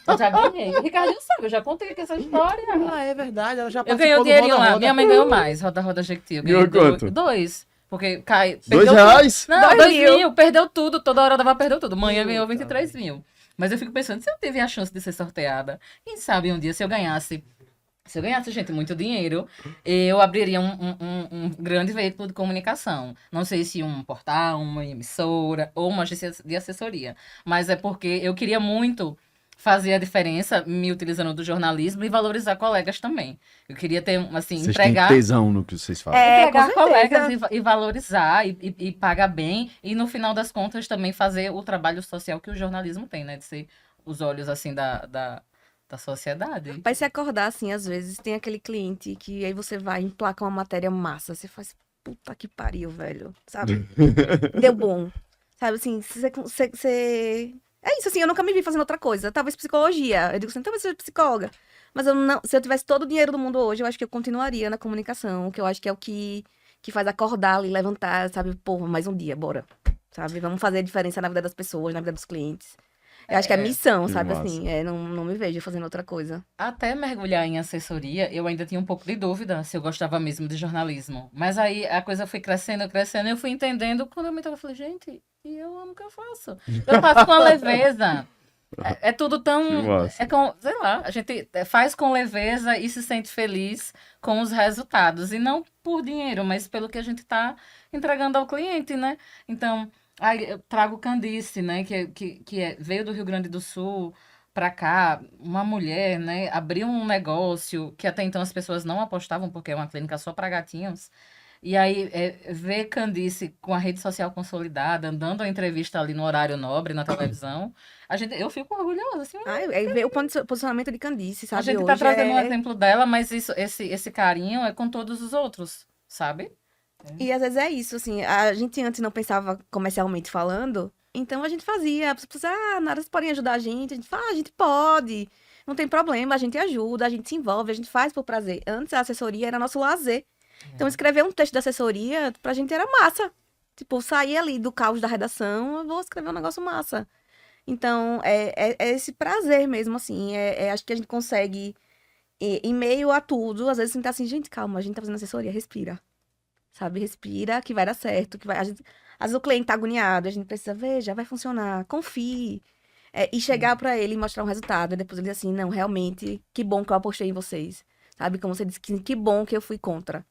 Eu já ganhei. O Ricardinho sabe, eu já contei aqui essa história. É verdade, ela já Eu ganhei participou um do dinheirinho lá. Roda-Roda. Minha mãe ganhou mais, Roda Jequiti. Eu ganhei Ganhou quanto? 2. Porque cai. R$2? Não, 2 2 mil. mil. Perdeu tudo. Toda hora dava perdeu tudo. Manhã ganhou 23 mil. Mas eu fico pensando, se eu teve a chance de ser sorteada, quem sabe um dia, se eu ganhasse, gente, muito dinheiro, eu abriria um grande veículo de comunicação. Não sei se um portal, uma emissora ou uma agência de assessoria. Mas é porque eu queria muito fazer a diferença, me utilizando do jornalismo e valorizar colegas também. Eu queria ter, assim, Vocês têm empregar... tesão no que vocês fazem. Pegar com certeza. colegas e valorizar e pagar bem. E no final das contas também fazer o trabalho social que o jornalismo tem, né? De ser os olhos, assim, da sociedade. Vai se acordar, assim, às vezes, tem aquele cliente que aí você vai e emplaca uma matéria massa, você faz, puta que pariu, velho, sabe? Deu bom. Sabe, assim, você... É isso, assim, eu nunca me vi fazendo outra coisa. Talvez psicologia. Eu digo assim, talvez seja psicóloga. Mas eu não, se eu tivesse todo o dinheiro do mundo hoje, eu acho que eu continuaria na comunicação, que eu acho que é o que faz acordar ali, levantar, sabe? Pô, mais um dia, bora. sabe? Vamos fazer a diferença na vida das pessoas, na vida dos clientes. Eu acho que é missão, Que sabe? massa. Assim, não me vejo fazendo outra coisa. Até mergulhar em assessoria, eu ainda tinha um pouco de dúvida se eu gostava mesmo de jornalismo. Mas aí a coisa foi crescendo, crescendo, e eu fui entendendo. Quando eu me toquei, eu falei, gente, e eu amo o que eu faço. Eu faço com a leveza. É tudo Que tão. massa. É com, sei lá, a gente faz com leveza e se sente feliz com os resultados. E não por dinheiro, mas pelo que a gente está entregando ao cliente, né? Então, aí eu trago Candice, né? Veio do Rio Grande do Sul para cá, uma mulher, né? Abriu um negócio que até então as pessoas não apostavam, porque é uma clínica só para gatinhos. E aí, ver Candice com a rede social consolidada, dando a entrevista ali no horário nobre, na televisão, eu fico orgulhosa, assim. Aí vê o posicionamento de Candice, A sabe? gente tá Hoje trazendo um exemplo dela, mas esse carinho é com todos os outros, sabe? E às vezes é isso, assim, a gente antes não pensava comercialmente falando, então a gente fazia, as pessoas, Nara, vocês podem ajudar a gente fala, a gente pode, não tem problema, a gente ajuda, a gente se envolve, a gente faz por prazer. Antes a assessoria era nosso lazer. Então escrever um texto da assessoria pra gente era massa. Tipo, sair ali do caos da redação, eu vou escrever um negócio massa. Então, é esse prazer mesmo, assim, acho que a gente consegue, em meio a tudo, às vezes sentar assim, gente, calma, a gente tá fazendo assessoria, respira. Sabe, respira, que vai dar certo, às vezes o cliente tá agoniado, a gente precisa, veja, vai funcionar, confie. E chegar pra ele e mostrar um resultado, e depois ele diz assim, não, realmente, que bom que eu apostei em vocês. Sabe, como você disse, que bom que eu fui contra.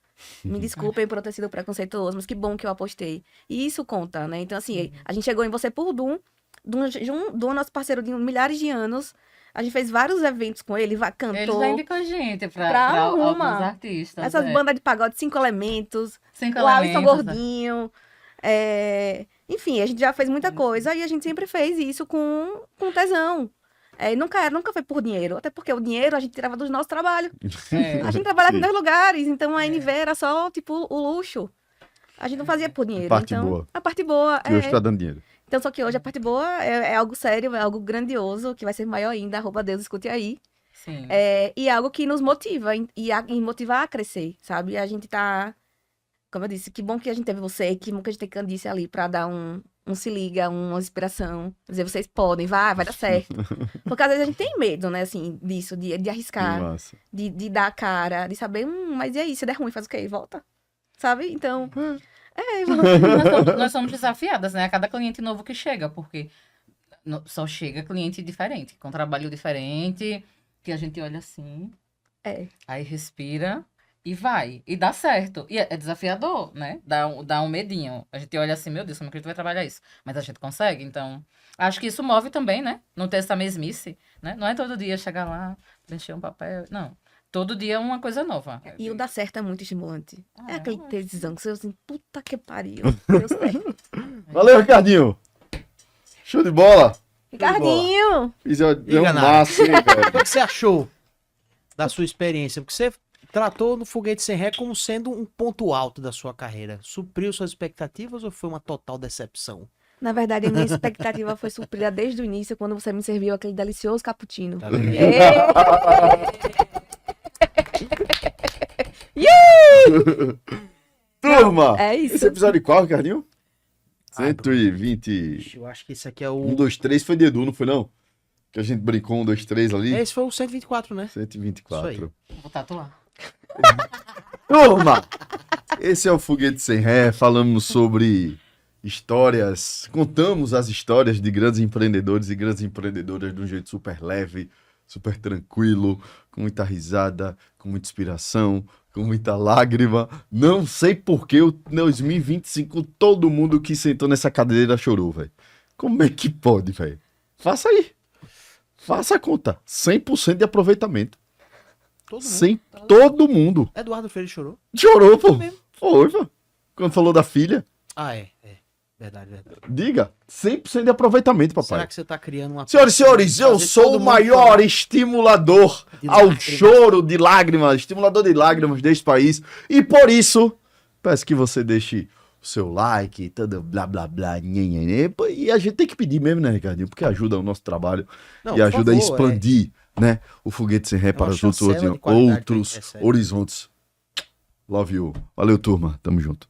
Me desculpem por eu ter sido preconceituoso, mas que bom que eu apostei. E isso conta, né? Então, assim, a gente chegou em você por Dum, nosso parceiro de milhares de anos. A gente fez vários eventos com ele, Ele cantou. já indicou a gente Pra pra alguns uma. artistas. Essas bandas de pagode, 5 elementos. Cinco O Alisson elementos, né? Gordinho. Enfim, a gente já fez muita coisa e a gente sempre fez isso com tesão. Nunca foi por dinheiro, até porque o dinheiro a gente tirava do nosso trabalho. A gente trabalhava em Sim. 2 lugares, então a NV era só, tipo, o luxo. A gente não fazia por dinheiro. parte então, boa. a parte boa Que hoje tá dando dinheiro. Então, só que hoje a parte boa é algo sério, é algo grandioso, que vai ser maior ainda, @Deus escute aí. Sim. E é algo que nos motiva e motiva a crescer, sabe? A gente tá, como eu disse, que bom que a gente teve você, que bom que a gente tem Candice ali pra dar um se liga, uma inspiração, dizer, vocês podem, vai dar certo. Porque às vezes a gente tem medo, né, assim, disso, de Que arriscar, massa. de dar a cara, de saber, mas e aí, se der ruim, faz o quê? Volta. Sabe? Então, Nós somos desafiadas, né? A cada cliente novo que chega, porque só chega cliente diferente, com trabalho diferente, que a gente olha assim, aí respira e vai. E dá certo. E é desafiador, né? Dá um medinho. A gente olha assim, meu Deus, como é que a gente vai trabalhar isso? Mas a gente consegue, então... Acho que isso move também, né? Não ter essa mesmice, né? Não é todo dia chegar lá, preencher um papel. Não. Todo dia é uma coisa nova. e o dar certo é muito estimulante. É aquele eu acho. tesão que você assim, puta que pariu, deu certo. Valeu, Ricardinho. Show de bola. Ricardinho! Deu um Nara. massa, hein, velho? O que você achou da sua experiência? Porque você tratou no Foguete Sem Ré como sendo um ponto alto da sua carreira. Supriu suas expectativas ou foi uma total decepção? Na verdade, a minha expectativa foi suprida desde o início, quando você me serviu aquele delicioso cappuccino. Tá vendo? Turma! É isso. Esse episódio qual, Ricardinho? Ai, 120. Eu acho que esse aqui é o... 1, 2, 3 foi Dedu, não foi não? Que a gente brincou 1, 2, 3 ali. Esse foi o 124, né? 124. Vou tatuar. Turma! Esse é o Foguete Sem Ré. Falamos sobre histórias. Contamos as histórias de grandes empreendedores e grandes empreendedoras de um jeito super leve, super tranquilo, com muita risada, com muita inspiração, com muita lágrima. Não sei por que o 2025 todo mundo que sentou nessa cadeira chorou, velho. Como é que pode, velho? Faça aí. Faça a conta. 100% de aproveitamento. Todo mundo. Sem todo mundo. Eduardo Freire chorou? Chorou, pô. Foi, pô. Quando falou da filha, Ah, é. Verdade. diga. 100% de aproveitamento, papai. Será que você tá criando uma... Senhoras e senhores, eu Fazer sou todo o mundo maior chorar. estimulador De ao lágrimas. choro de lágrimas, estimulador de lágrimas deste país. E por isso, peço que você deixe o seu like, todo blá blá blá, nhenhenhê. E a gente tem que pedir mesmo, né, Ricardinho? Porque ajuda o nosso trabalho Não, e por ajuda a favor, expandir, né, o Foguete Sem Ré para uma os outros, chancela de qualidade que a gente outros recebe. horizontes. Love you. Valeu, turma. Tamo junto.